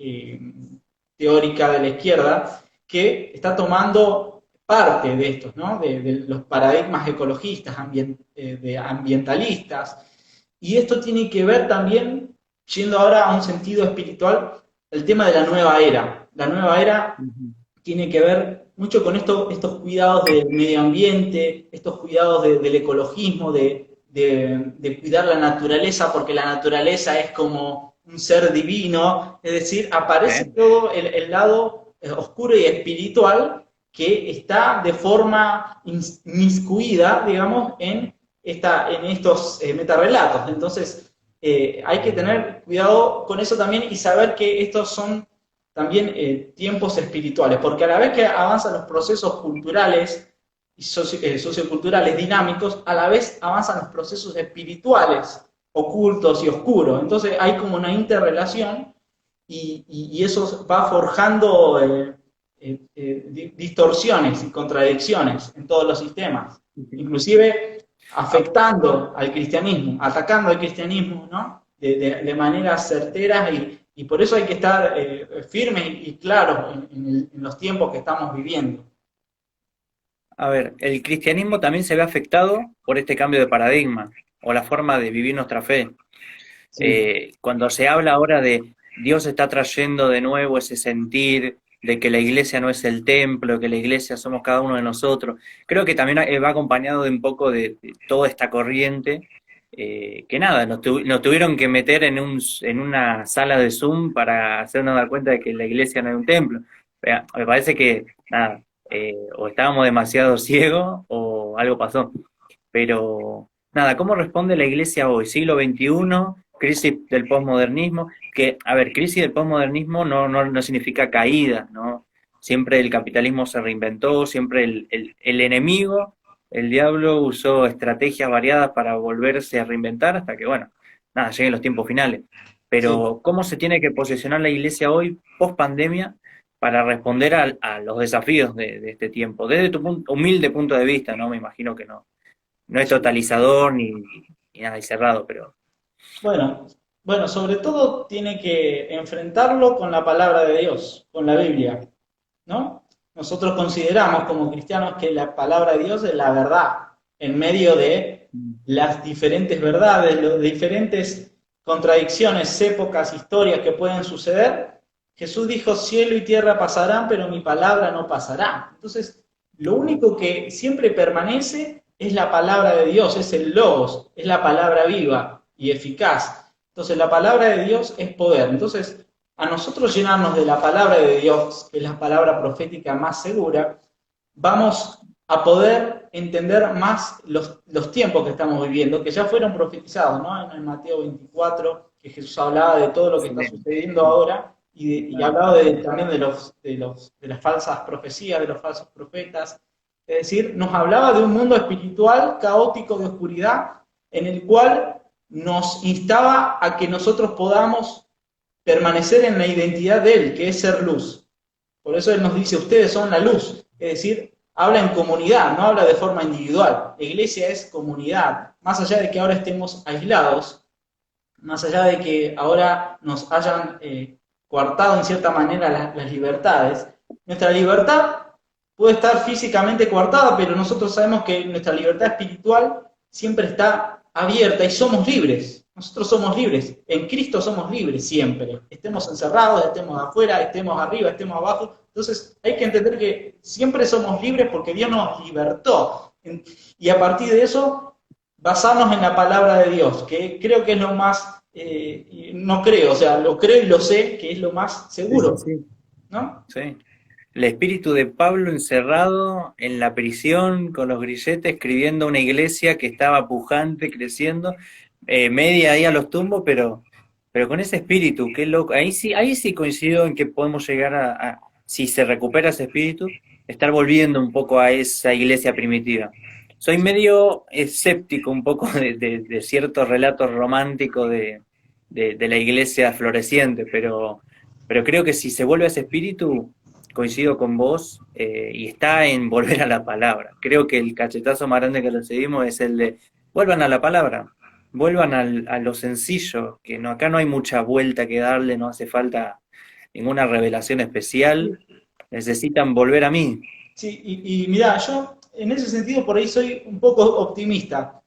teórica de la izquierda, que está tomando parte de estos, ¿no? De los paradigmas ecologistas, ambientalistas. Y esto tiene que ver también, yendo ahora a un sentido espiritual, el tema de la nueva era. La nueva era Ujú. tiene que ver mucho con estos cuidados del medio ambiente, estos cuidados del ecologismo, de cuidar la naturaleza, porque la naturaleza es como un ser divino, es decir, aparece ¿Eh? todo el lado oscuro y espiritual que está de forma inmiscuida, digamos, en estos metarrelatos. Entonces, hay que tener cuidado con eso también y saber que estos son también tiempos espirituales, porque a la vez que avanzan los procesos culturales y socioculturales dinámicos, a la vez avanzan los procesos espirituales ocultos y oscuros. Entonces hay como una interrelación y eso va forjando distorsiones y contradicciones en todos los sistemas, inclusive afectando al cristianismo, atacando al cristianismo, ¿no? De maneras certeras y por eso hay que estar firmes y claros en los tiempos que estamos viviendo. A ver, el cristianismo también se ve afectado por este cambio de paradigma o la forma de vivir nuestra fe. Sí, Cuando se habla ahora de Dios está trayendo de nuevo ese sentir de que la iglesia no es el templo, que la iglesia somos cada uno de nosotros, creo que también va acompañado de un poco de toda esta corriente, que nada, nos tuvieron que meter en una sala de Zoom para hacernos dar cuenta de que la iglesia no es un templo. Me parece que, nada, o estábamos demasiado ciegos o algo pasó. Pero nada, ¿cómo responde la iglesia hoy? Siglo XXI, crisis del posmodernismo, que, a ver, crisis del posmodernismo no significa caída, ¿no? Siempre el capitalismo se reinventó, siempre el enemigo, el diablo usó estrategias variadas para volverse a reinventar hasta que, bueno, nada, lleguen los tiempos finales. sí. Pero, ¿cómo se tiene que posicionar la iglesia hoy, post pandemia, para responder a los desafíos de este tiempo? Desde tu humilde punto de vista, ¿no? Me imagino que no es totalizador ni nada y cerrado, pero Bueno, bueno, sobre todo tiene que enfrentarlo con la palabra de Dios, con la Biblia, ¿no? Nosotros consideramos como cristianos que la palabra de Dios es la verdad, en medio de las diferentes verdades, las diferentes contradicciones, épocas, historias que pueden suceder. Jesús dijo, cielo y tierra pasarán, pero mi palabra no pasará. Entonces, lo único que siempre permanece es la palabra de Dios, es el logos, es la palabra viva y eficaz. Entonces, la palabra de Dios es poder. Entonces, a nosotros llenarnos de la palabra de Dios, que es la palabra profética más segura, vamos a poder entender más los tiempos que estamos viviendo, que ya fueron profetizados, ¿no? En Mateo 24, que Jesús hablaba de todo lo que está sucediendo ahora y hablaba también de las falsas profecías, de los falsos profetas. Es decir, nos hablaba de un mundo espiritual caótico de oscuridad en el cual nos instaba a que nosotros podamos permanecer en la identidad de Él, que es ser luz. Por eso Él nos dice, ustedes son la luz. Es decir, habla en comunidad, no habla de forma individual. La iglesia es comunidad. Más allá de que ahora estemos aislados, más allá de que ahora nos hayan coartado en cierta manera las libertades, nuestra libertad puede estar físicamente coartada, pero nosotros sabemos que nuestra libertad espiritual siempre está abierta y somos libres. Nosotros somos libres, en Cristo somos libres siempre, estemos encerrados, estemos afuera, estemos arriba, estemos abajo. Entonces hay que entender que siempre somos libres porque Dios nos libertó. Y a partir de eso, basarnos en la palabra de Dios, que creo que es lo más, no creo, o sea, lo creo y lo sé, que es lo más seguro, sí. ¿no? Sí. El espíritu de Pablo encerrado en la prisión con los grilletes, escribiendo una iglesia que estaba pujante, creciendo, media ahí a los tumbos, pero con ese espíritu, qué loco. Ahí sí coincido en que podemos llegar si se recupera ese espíritu, estar volviendo un poco a esa iglesia primitiva. Soy medio escéptico un poco de ciertos relatos románticos de la iglesia floreciente, pero creo que si se vuelve a ese espíritu, coincido con vos, y está en volver a la palabra. Creo que el cachetazo más grande que recibimos es el de vuelvan a la palabra, vuelvan a lo sencillo, que no, acá no hay mucha vuelta que darle, no hace falta ninguna revelación especial, necesitan volver a mí. Sí, y mirá, yo en ese sentido por ahí soy un poco optimista.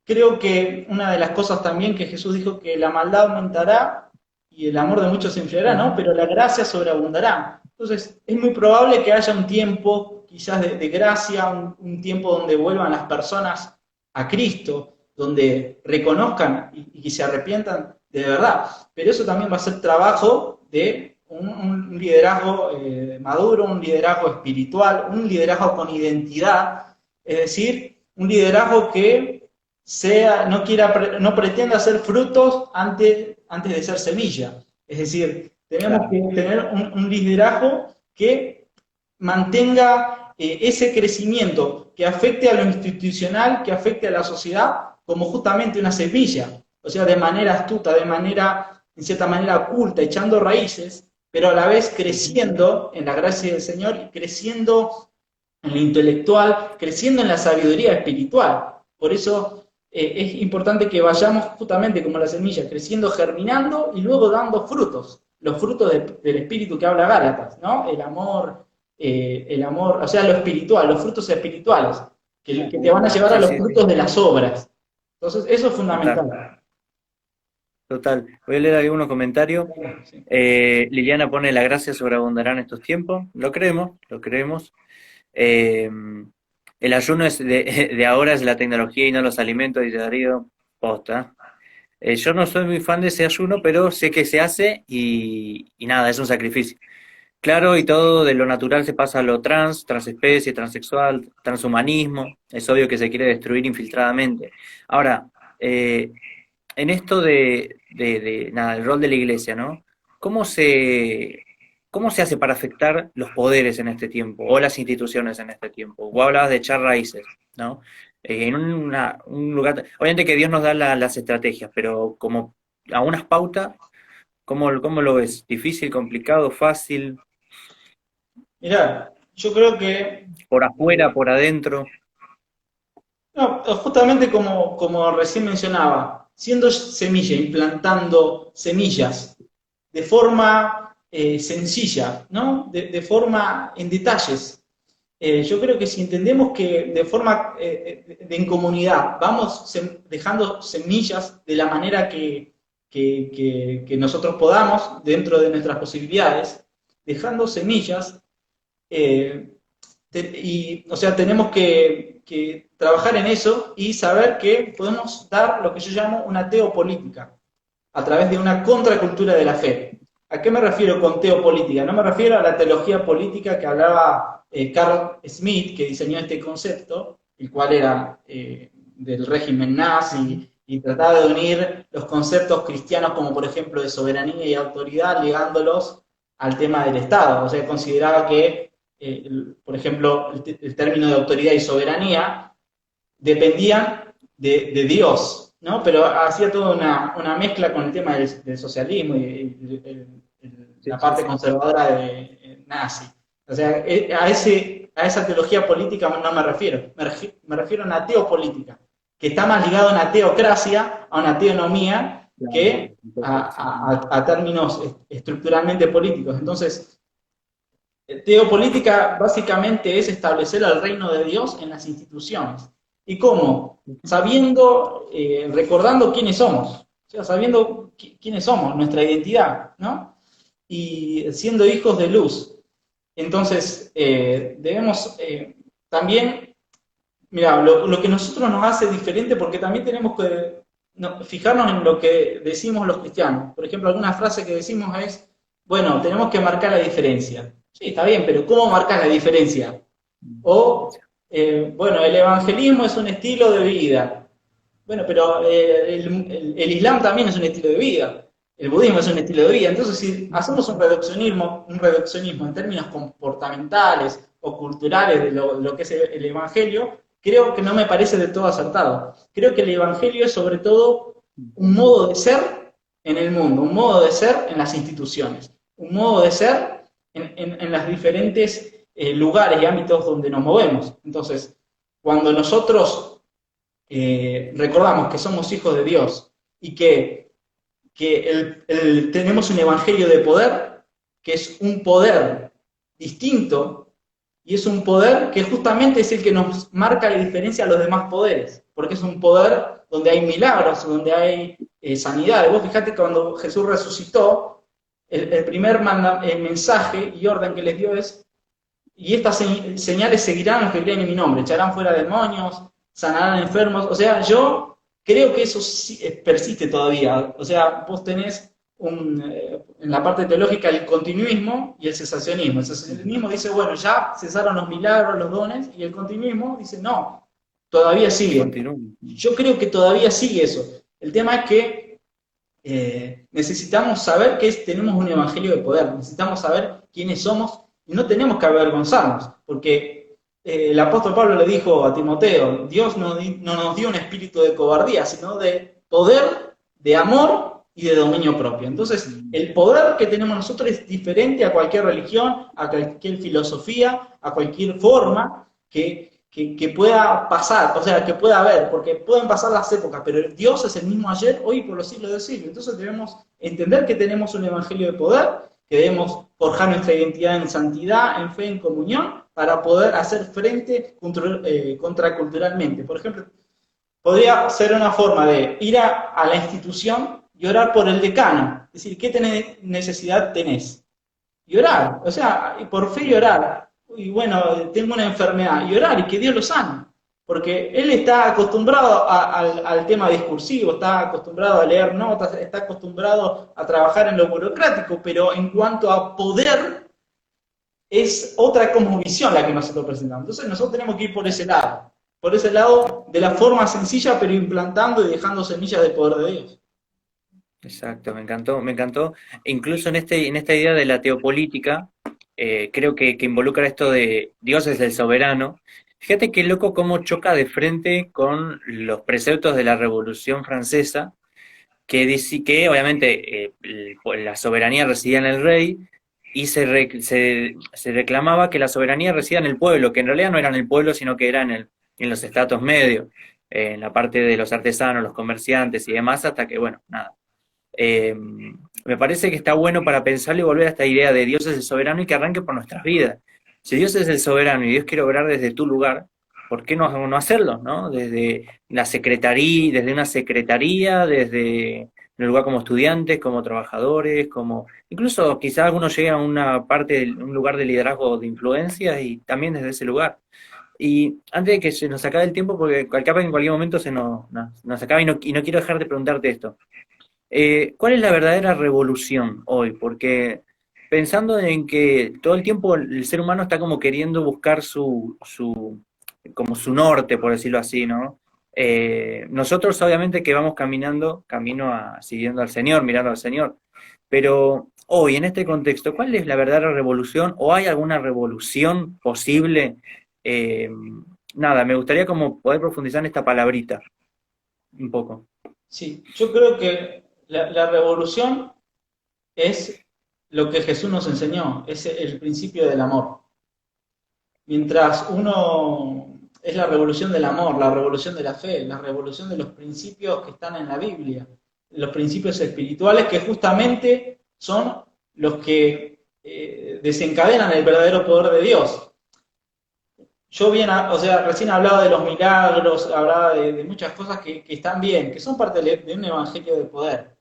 Creo que una de las cosas también que Jesús dijo que la maldad aumentará y el amor de muchos se enfriará, ¿no? Pero la gracia sobreabundará. Entonces, es muy probable que haya un tiempo quizás de gracia, un tiempo donde vuelvan las personas a Cristo, donde reconozcan y se arrepientan de verdad. Pero eso también va a ser trabajo de un liderazgo maduro, un liderazgo espiritual, un liderazgo con identidad, es decir, un liderazgo que no pretenda hacer frutos antes de ser semilla. Es decir, tenemos Claro. que tener un liderazgo que mantenga ese crecimiento que afecte a lo institucional, que afecte a la sociedad, como justamente una semilla, o sea, de manera astuta, en cierta manera oculta, echando raíces, pero a la vez creciendo en la gracia del Señor y creciendo en lo intelectual, creciendo en la sabiduría espiritual. Por eso es importante que vayamos justamente como la semilla, creciendo, germinando y luego dando frutos, los frutos del Espíritu que habla Gálatas, ¿no? El amor, el amor, o sea, lo espiritual, los frutos espirituales, que te van a llevar a Sí, los sí, sí. frutos de las obras. Entonces, eso es Total, fundamental. total. Voy a leer algunos comentarios. Sí. Liliana pone la gracia sobreabundará en estos tiempos. Lo creemos, lo creemos. Eh, el ayuno es de ahora es la tecnología y no los alimentos, dice Darío. Posta. Yo no soy muy fan de ese ayuno, pero sé que se hace y nada, es un sacrificio. Claro, y todo de lo natural se pasa a lo transespecie, transexual, transhumanismo. Es obvio que se quiere destruir infiltradamente. Ahora, eh, en esto nada, el rol de la iglesia, ¿no? ¿Cómo se, ¿cómo se hace para afectar los poderes en este tiempo o las instituciones en este tiempo? Vos hablabas de echar raíces, ¿no? En un lugar, obviamente que Dios nos da las estrategias, pero como a unas pautas, ¿cómo lo ves? ¿Difícil, complicado, fácil? Mirá, yo creo que ¿Por afuera, por adentro? no, justamente como recién mencionaba, siendo semilla, implantando semillas de forma sencilla, ¿no? De forma en detalles. Yo creo que si entendemos que de forma en comunidad vamos dejando semillas de la manera que nosotros podamos, dentro de nuestras posibilidades, dejando semillas, eh, o sea, tenemos que trabajar en eso y saber que podemos dar lo que yo llamo una teopolítica, a través de una contracultura de la fe. ¿A qué me refiero con teopolítica? No me refiero a la teología política que hablaba Carl Smith, que diseñó este concepto, el cual era del régimen nazi, y trataba de unir los conceptos cristianos como por ejemplo de soberanía y autoridad, ligándolos al tema del Estado. O sea, consideraba que, por ejemplo, el término de autoridad y soberanía dependían de Dios, ¿no? Pero hacía toda una mezcla con el tema del socialismo y Sí, la sí, parte sí. conservadora de nazi. O sea, a esa teología política no me refiero, me refiero a una teopolítica, que está más ligado a una teocracia, a una teonomía, Claro, que perfecto. a términos estructuralmente políticos. Entonces, teopolítica básicamente es establecer el reino de Dios en las instituciones. ¿Y cómo? Sabiendo, recordando quiénes somos, o sea, sabiendo quiénes somos, nuestra identidad, ¿no? Y siendo hijos de luz. Entonces, debemos también, mira, lo que nosotros nos hace diferente, porque también tenemos que fijarnos en lo que decimos los cristianos. Por ejemplo, alguna frase que decimos es, bueno, tenemos que marcar la diferencia. Sí, está bien, pero ¿cómo marcas la diferencia? O, bueno, el evangelismo es un estilo de vida. Bueno, pero el Islam también es un estilo de vida. El budismo es un estilo de vida. Entonces, si hacemos un reduccionismo en términos comportamentales o culturales de lo que es el Evangelio, creo que no me parece de todo acertado. Creo que el Evangelio es sobre todo un modo de ser en el mundo, un modo de ser en las instituciones, un modo de ser en los diferentes lugares y ámbitos donde nos movemos. Entonces, cuando nosotros recordamos que somos hijos de Dios y que tenemos un evangelio de poder, que es un poder distinto y es un poder que justamente es el que nos marca la diferencia a los demás poderes, porque es un poder donde hay milagros, donde hay sanidad. Vos fijate que cuando Jesús resucitó, el primer mensaje y orden que les dio es: y estas señales seguirán los que creen en mi nombre, echarán fuera demonios, sanarán enfermos. O sea, yo creo que eso sí, persiste todavía. O sea, vos tenés en la parte teológica el continuismo y el cesacionismo. El cesacionismo dice, bueno, ya cesaron los milagros, los dones, y el continuismo dice, no, todavía sigue. Continúo. Yo creo que todavía sigue eso. El tema es que necesitamos saber que tenemos un evangelio de poder, necesitamos saber quiénes somos y no tenemos que avergonzarnos, porque el apóstol Pablo le dijo a Timoteo, Dios no nos dio un espíritu de cobardía, sino de poder, de amor y de dominio propio. Entonces, el poder que tenemos nosotros es diferente a cualquier religión, a cualquier filosofía, a cualquier forma que pueda pasar, o sea, que pueda haber, porque pueden pasar las épocas, pero Dios es el mismo ayer, hoy y por los siglos de siglos. Entonces debemos entender que tenemos un evangelio de poder, que debemos forjar nuestra identidad en santidad, en fe, en comunión, para poder hacer frente contraculturalmente. Por ejemplo, podría ser una forma de ir a la institución y orar por el decano. Es decir, ¿qué necesidad tenés? Y orar, o sea, por fe y orar. Y bueno, tengo una enfermedad, y orar, y que Dios lo sane. Porque él está acostumbrado al tema discursivo, está acostumbrado a leer notas, está acostumbrado a trabajar en lo burocrático, pero en cuanto a poder, es otra cosmovisión la que nosotros presentamos. Entonces nosotros tenemos que ir por ese lado de la forma sencilla, pero implantando y dejando semillas de poder de Dios. Exacto, me encantó, me encantó. E incluso en esta idea de la teopolítica, creo que involucra esto de Dios es el soberano. Fíjate qué loco cómo choca de frente con los preceptos de la Revolución Francesa, que dice que obviamente la soberanía residía en el rey y se reclamaba que la soberanía residía en el pueblo, que en realidad no era en el pueblo, sino que era en los estratos medios, en la parte de los artesanos, los comerciantes y demás, hasta que, bueno, nada. Eh, Me parece que está bueno para pensarlo y volver a esta idea de Dios es el soberano y que arranque por nuestras vidas. Si Dios es el soberano y Dios quiere obrar desde tu lugar, ¿por qué no hacerlo, no? Desde la secretaría, desde una secretaría, desde un lugar como estudiantes, como trabajadores, como incluso quizás algunos lleguen a una parte, un lugar de liderazgo de influencia y también desde ese lugar. Y antes de que se nos acabe el tiempo, porque capaz que en cualquier momento nos acaba y no quiero dejar de preguntarte esto. ¿Cuál es la verdadera revolución hoy? Porque pensando en que todo el tiempo el ser humano está como queriendo buscar como su norte, por decirlo así, ¿no? Nosotros obviamente que vamos siguiendo al Señor, mirando al Señor, pero hoy en este contexto, ¿cuál es la verdadera revolución? ¿O hay alguna revolución posible? Eh, Nada, me gustaría como poder profundizar en esta palabrita un poco. Sí, yo creo que la revolución es lo que Jesús nos enseñó, es el principio del amor. Mientras uno es la revolución del amor, la revolución de la fe, la revolución de los principios que están en la Biblia, los principios espirituales que justamente son los que desencadenan el verdadero poder de Dios. Yo recién hablaba de los milagros, hablaba de muchas cosas que están bien, que son parte de un evangelio de poder.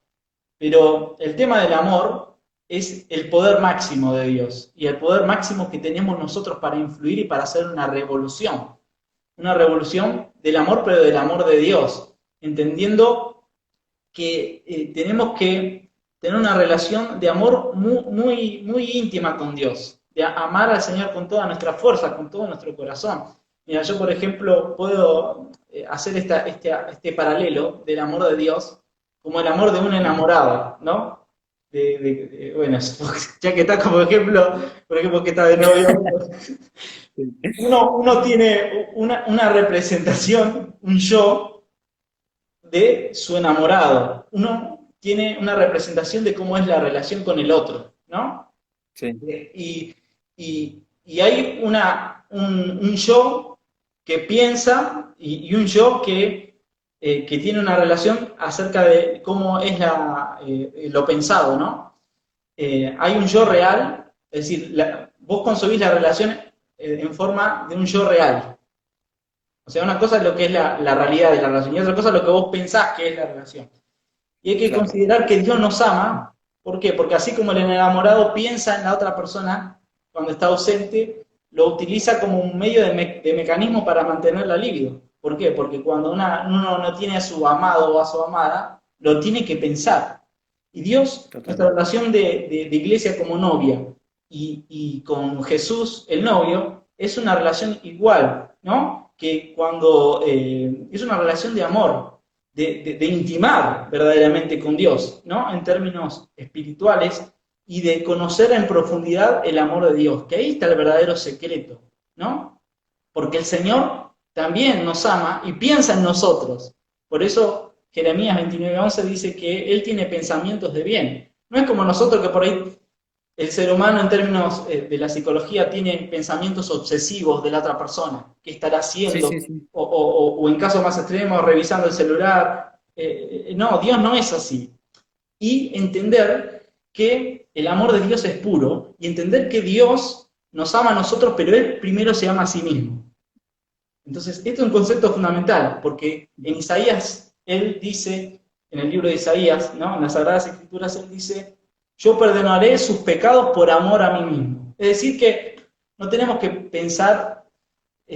Pero el tema del amor es el poder máximo de Dios y el poder máximo que tenemos nosotros para influir y para hacer una revolución. Una revolución del amor, pero del amor de Dios, entendiendo que tenemos que tener una relación de amor muy, muy íntima con Dios, de amar al Señor con toda nuestra fuerza, con todo nuestro corazón. Mira, yo por ejemplo puedo hacer este paralelo del amor de Dios como el amor de un enamorado, ¿no? Bueno, ya que está como ejemplo, por ejemplo que está de novio, uno tiene una representación, un yo, de su enamorado. Uno tiene una representación de cómo es la relación con el otro, ¿no? Sí. Y hay un yo que piensa y un yo que tiene una relación acerca de cómo es lo pensado, ¿no? Hay un yo real, es decir, vos concebís la relación en forma de un yo real. O sea, una cosa es lo que es la realidad de la relación y otra cosa es lo que vos pensás que es la relación. Y hay que considerar que Dios nos ama. ¿Por qué? Porque así como el enamorado piensa en la otra persona cuando está ausente, lo utiliza como un medio de mecanismo para mantener la libido. ¿Por qué? Porque cuando uno no tiene a su amado o a su amada, lo tiene que pensar. Y Dios, nuestra relación de iglesia como novia y con Jesús, el novio, es una relación igual, ¿no? Que cuando es una relación de amor, de intimar verdaderamente con Dios, ¿no? En términos espirituales y de conocer en profundidad el amor de Dios, que ahí está el verdadero secreto, ¿no? Porque el Señor también nos ama y piensa en nosotros. Por eso Jeremías 29:11 dice que Él tiene pensamientos de bien. No es como nosotros que por ahí el ser humano en términos de la psicología tiene pensamientos obsesivos de la otra persona, qué estará haciendo, Sí. o en casos más extremos revisando el celular. No, Dios no es así. Y entender que el amor de Dios es puro y entender que Dios nos ama a nosotros, pero Él primero se ama a sí mismo. Entonces, esto es un concepto fundamental, porque en Isaías, Él dice, en el libro de Isaías, ¿no? En las Sagradas Escrituras, Él dice, yo perdonaré sus pecados por amor a mí mismo. Es decir, que no tenemos que pensar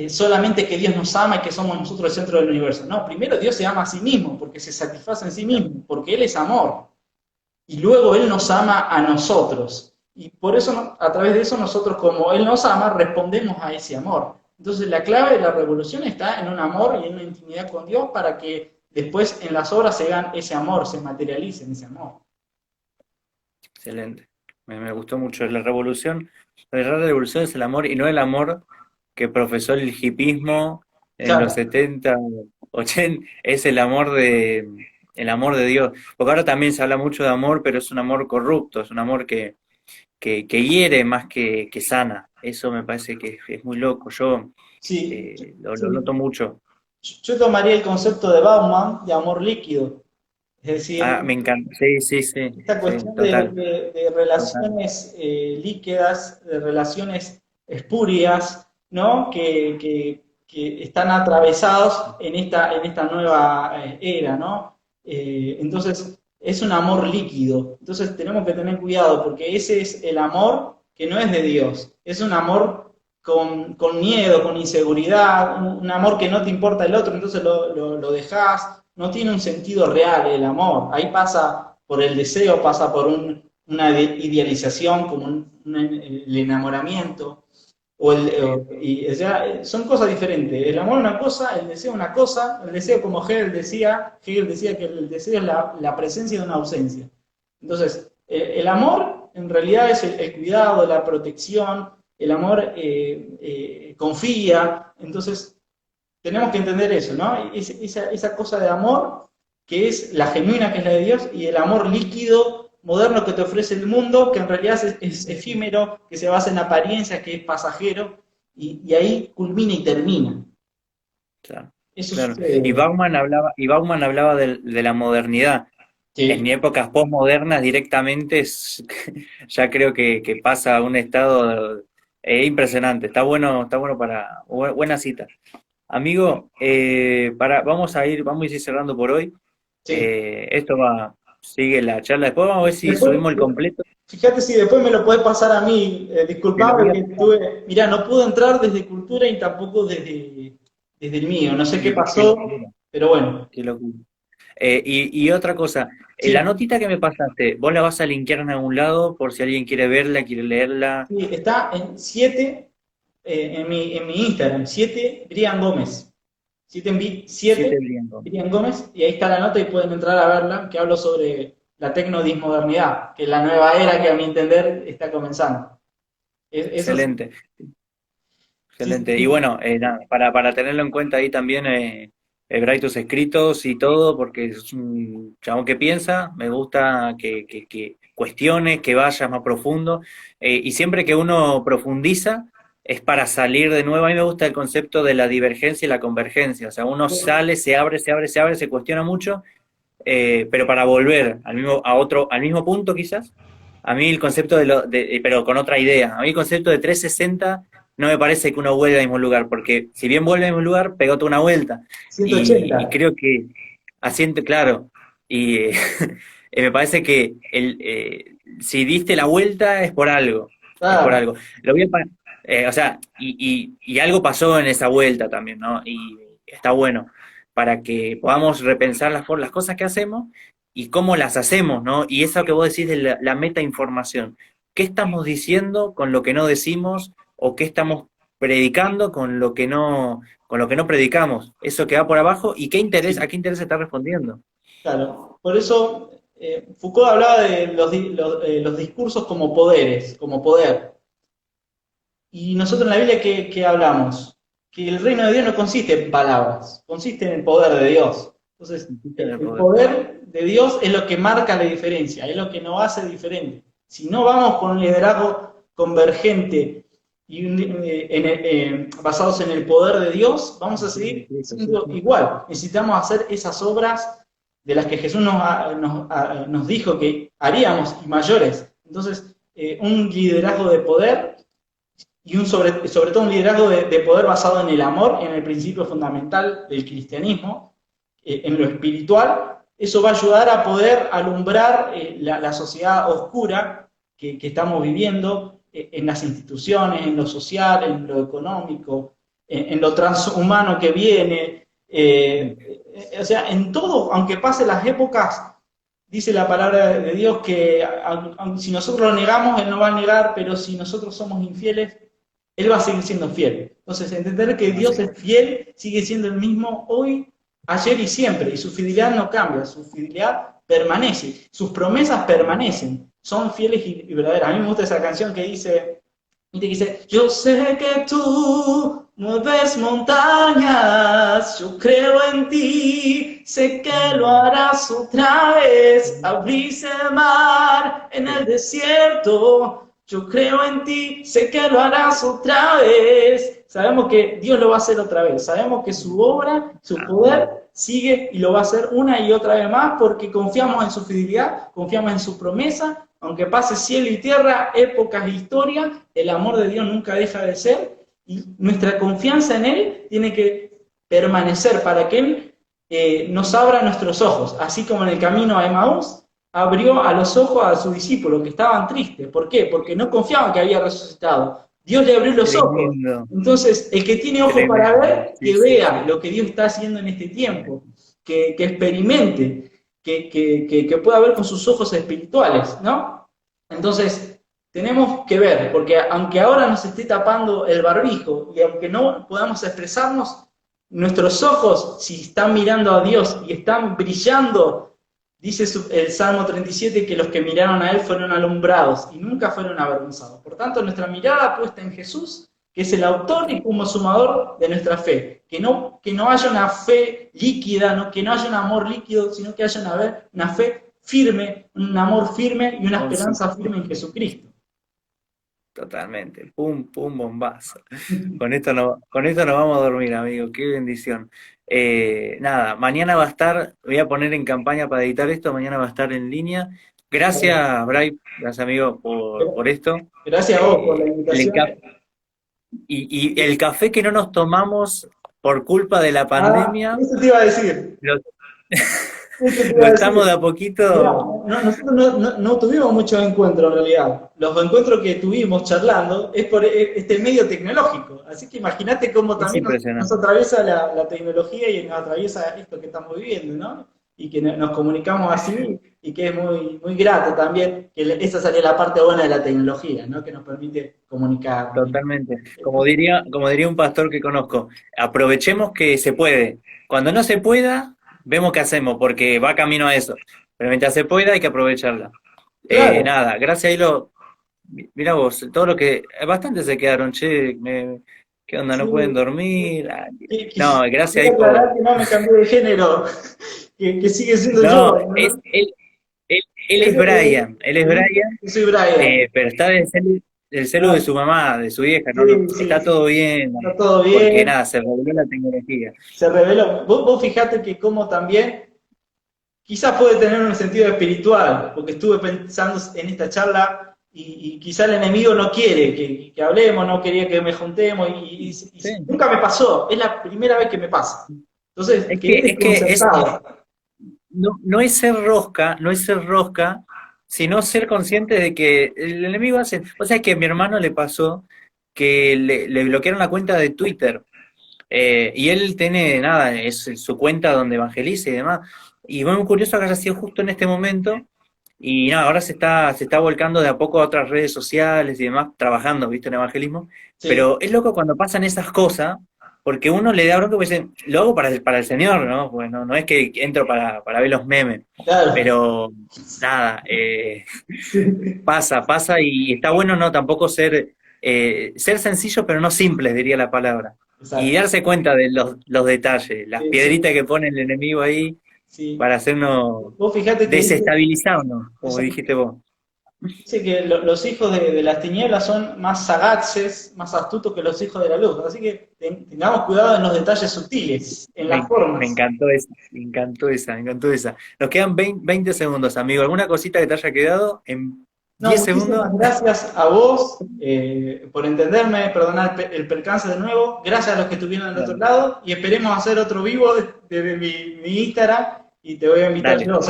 solamente que Dios nos ama y que somos nosotros el centro del universo. No, primero Dios se ama a sí mismo, porque se satisface en sí mismo, porque Él es amor. Y luego Él nos ama a nosotros. Y por eso, a través de eso, nosotros, como Él nos ama, respondemos a ese amor. Entonces, la clave de la revolución está en un amor y en una intimidad con Dios para que después en las obras se hagan ese amor, se materialice en ese amor. Excelente. Me gustó mucho. La verdadera revolución es el amor y no el amor que profesó el hipismo en los Claro, 70, 80, es el amor de Dios. Porque ahora también se habla mucho de amor, pero es un amor corrupto, es un amor que hiere más que sana. Eso me parece que es muy loco. Yo sí, lo sí. noto mucho. Yo tomaría el concepto de Bauman de amor líquido. Es decir, Ah, me encanta. Sí, sí, sí, esta sí, cuestión total, de total. relaciones líquidas, de relaciones espurias, ¿no? Que están atravesados en esta nueva era, ¿no? Entonces, es un amor líquido. Entonces, tenemos que tener cuidado porque ese es el amor que no es de Dios. Es un amor con miedo, con inseguridad, un amor que no te importa el otro, entonces lo dejás. No tiene un sentido real el amor. Ahí pasa por el deseo, pasa por una idealización, como el enamoramiento. Sí, O sea, son cosas diferentes. El amor es una cosa, el deseo es una cosa. El deseo, como Hegel decía que el deseo es la presencia de una ausencia. Entonces, el amor en realidad es el cuidado, la protección. El amor confía. Entonces, tenemos que entender eso, ¿no? Esa cosa de amor que es la genuina, que es la de Dios, y el amor líquido, moderno que te ofrece el mundo, que en realidad es efímero, que se basa en apariencias, que es pasajero, y ahí culmina y termina. claro, Eso claro. sucede. Y Bauman hablaba de la modernidad. En Sí, épocas postmodernas directamente ya creo que pasa a un estado impresionante. Está bueno para buena cita. Amigo, vamos a ir cerrando por hoy. sí. Sigue la charla. Después vamos a ver si Después, subimos el completo. fíjate si después me lo puedes pasar a mí. Te lo voy Disculpame a que pasar. mirá, no pude entrar desde Cultura y tampoco desde el mío. No sé qué Qué pasó, locura, pero bueno. qué locura. Y otra cosa, la Sí, notita que me pasaste, vos la vas a linkear en algún lado por si alguien quiere verla, quiere leerla. sí, está en 7 en mi Instagram, 7 Brian Gómez. 7 7 brincos. Brian Gómez, y ahí está la nota y pueden entrar a verla, que hablo sobre la tecnodismodernidad, que es la nueva era que a mi entender está comenzando. Eso sí, Excelente, sí, sí, excelente. Y sí. bueno, nada, para tenerlo en cuenta ahí también, verá tus escritos y todo, porque es un chabón que piensa, me gusta que cuestiones, que vayas más profundo. Y siempre que uno profundiza, es para salir de nuevo. A mí me gusta el concepto de la divergencia y la convergencia. O sea, uno sale, se abre, se abre, se abre, se cuestiona mucho, pero para volver al mismo punto quizás. A mí el concepto pero con otra idea. A mí el concepto de 360 no me parece que uno vuelva al mismo lugar, porque si bien vuelve al mismo lugar, pegó toda una vuelta. Y 180. creo que asiente, claro. Y me parece que si diste la vuelta es por algo. Es por Claro, algo. Lo voy a, pa- o sea, y algo pasó en esa vuelta también, ¿no? Y está bueno para que podamos repensar las cosas que hacemos y cómo las hacemos, ¿no? Y eso que vos decís de la metainformación. ¿Qué estamos diciendo con lo que no decimos o qué estamos predicando con lo que no predicamos? Eso que va por abajo y sí, a qué interés está respondiendo. claro. Por eso Foucault hablaba de los discursos como poderes, como poder. Y nosotros en la Biblia, ¿qué hablamos? Que el reino de Dios no consiste en palabras, consiste en el poder de Dios. Entonces, Insiste en el el poder. poder de Dios es lo que marca la diferencia, es lo que nos hace diferente. Si no vamos con un liderazgo convergente y basados en el poder de Dios, vamos a seguir siendo igual. Necesitamos hacer esas obras de las que Jesús nos dijo que haríamos y mayores. Entonces, un liderazgo de poder y sobre todo un liderazgo de poder basado en el amor, en el principio fundamental del cristianismo, en lo espiritual, eso va a ayudar a poder alumbrar la sociedad oscura que estamos viviendo, en las instituciones, en lo social, en lo económico, en lo transhumano que viene, o sea, en todo, aunque pasen las épocas, dice la palabra de Dios que si nosotros lo negamos, Él no va a negar, pero si nosotros somos infieles, Él va a seguir siendo fiel. Entonces, entender que Dios es fiel, sigue siendo el mismo hoy, ayer y siempre, y su fidelidad no cambia, su fidelidad permanece, sus promesas permanecen, son fieles y verdaderas. A mí me gusta esa canción que dice, yo sé que tú mueves montañas, yo creo en ti, sé que lo harás otra vez, abrís el mar en el desierto, yo creo en ti, sé que lo harás otra vez. Sabemos que Dios lo va a hacer otra vez, sabemos que su obra, su poder sigue y lo va a hacer una y otra vez más porque confiamos en su fidelidad, confiamos en su promesa. Aunque pase cielo y tierra, épocas e historia, el amor de Dios nunca deja de ser y nuestra confianza en Él tiene que permanecer para que Él nos abra nuestros ojos, así como en el camino a Emaús abrió a los ojos a sus discípulos que estaban tristes. ¿Por qué? Porque no confiaban que había resucitado. Dios le abrió los ojos. Entonces, el que tiene ojos para ver, que vea lo que Dios está haciendo en este tiempo, que experimente, que pueda ver con sus ojos espirituales, ¿no? Entonces, tenemos que ver, porque aunque ahora nos esté tapando el barbijo y aunque no podamos expresarnos, nuestros ojos, si están mirando a Dios y están brillando, dice el Salmo 37, que los que miraron a Él fueron alumbrados y nunca fueron avergonzados. Por tanto, nuestra mirada puesta en Jesús, que es el autor y consumador de nuestra fe. Que no haya una fe líquida, ¿no? Que no haya un amor líquido, sino que haya una fe firme, un amor firme y una esperanza firme en Jesucristo. Totalmente, pum, pum, bombazo. Con esto nos vamos a dormir, amigo, qué bendición. Nada, mañana va a estar, voy a poner en campaña para editar esto, mañana va a estar en línea. Gracias, Bray, gracias, amigo, por esto. Gracias a vos por la invitación. Y el café que no nos tomamos por culpa de la pandemia. Eso te iba a decir. Lo estamos de a poquito. Mira, nosotros no tuvimos muchos encuentros en realidad. Los encuentros que tuvimos charlando es por este medio tecnológico. Así que imagínate cómo también nos atraviesa la tecnología y nos atraviesa esto que estamos viviendo, ¿no? Y que nos comunicamos así y que es muy, muy grato también, que esa sería la parte buena de la tecnología, ¿no? Que nos permite comunicar. Totalmente. Como diría un pastor que conozco, aprovechemos que se puede. Cuando no se pueda, vemos qué hacemos, porque va camino a eso. Pero mientras se pueda, hay que aprovecharla. Claro. Nada, gracias, Hilo. Mira vos, todo lo que... Bastante se quedaron, che. ¿Qué onda? ¿No pueden dormir? No, gracias ahí por... que no me cambié de género, que sigue siendo yo. ¿No? Él es Brian. Él es Brian. Yo soy Brian. Pero está del celu de su mamá, de su vieja, ¿no? Sí, está todo bien. Está todo bien. Porque nada, se reveló la tecnología. Se reveló. Vos fijate que como también, quizás puede tener un sentido espiritual, porque estuve pensando en esta charla y quizás el enemigo no quiere que hablemos, no quería que me juntemos y sí. Nunca me pasó, es la primera vez que me pasa. Entonces, no es ser rosca, sino ser consciente de que el enemigo hace... O sea, que a mi hermano le pasó que le bloquearon la cuenta de Twitter. Y él tiene, nada, es su cuenta donde evangeliza y demás. Y muy curioso que haya sido justo en este momento. Y nada, ahora se está volcando de a poco a otras redes sociales y demás, trabajando, ¿viste? En evangelismo. Sí. Pero es loco cuando pasan esas cosas, porque uno le da bronca y dice, lo hago para el Señor, ¿no? Bueno, no es que entro para ver los memes. Claro. Pero nada, pasa y está bueno no tampoco ser sencillo, pero no simple, diría la palabra. Exacto. Y darse cuenta de los detalles, las piedritas que pone el enemigo ahí para hacernos desestabilizarnos, como dijiste vos. Dice que los hijos de las tinieblas son más sagaces, más astutos que los hijos de la luz. Así que tengamos cuidado en los detalles sutiles, en las formas. Me encantó esa. Nos quedan 20 segundos, amigo. ¿Alguna cosita que te haya quedado en No, 10 muchísimas segundos. gracias a vos por entenderme, perdonar el percance de nuevo. Gracias a los que estuvieron del otro Dale. lado y esperemos hacer otro vivo desde mi Instagram y te voy a invitar Dale. yo.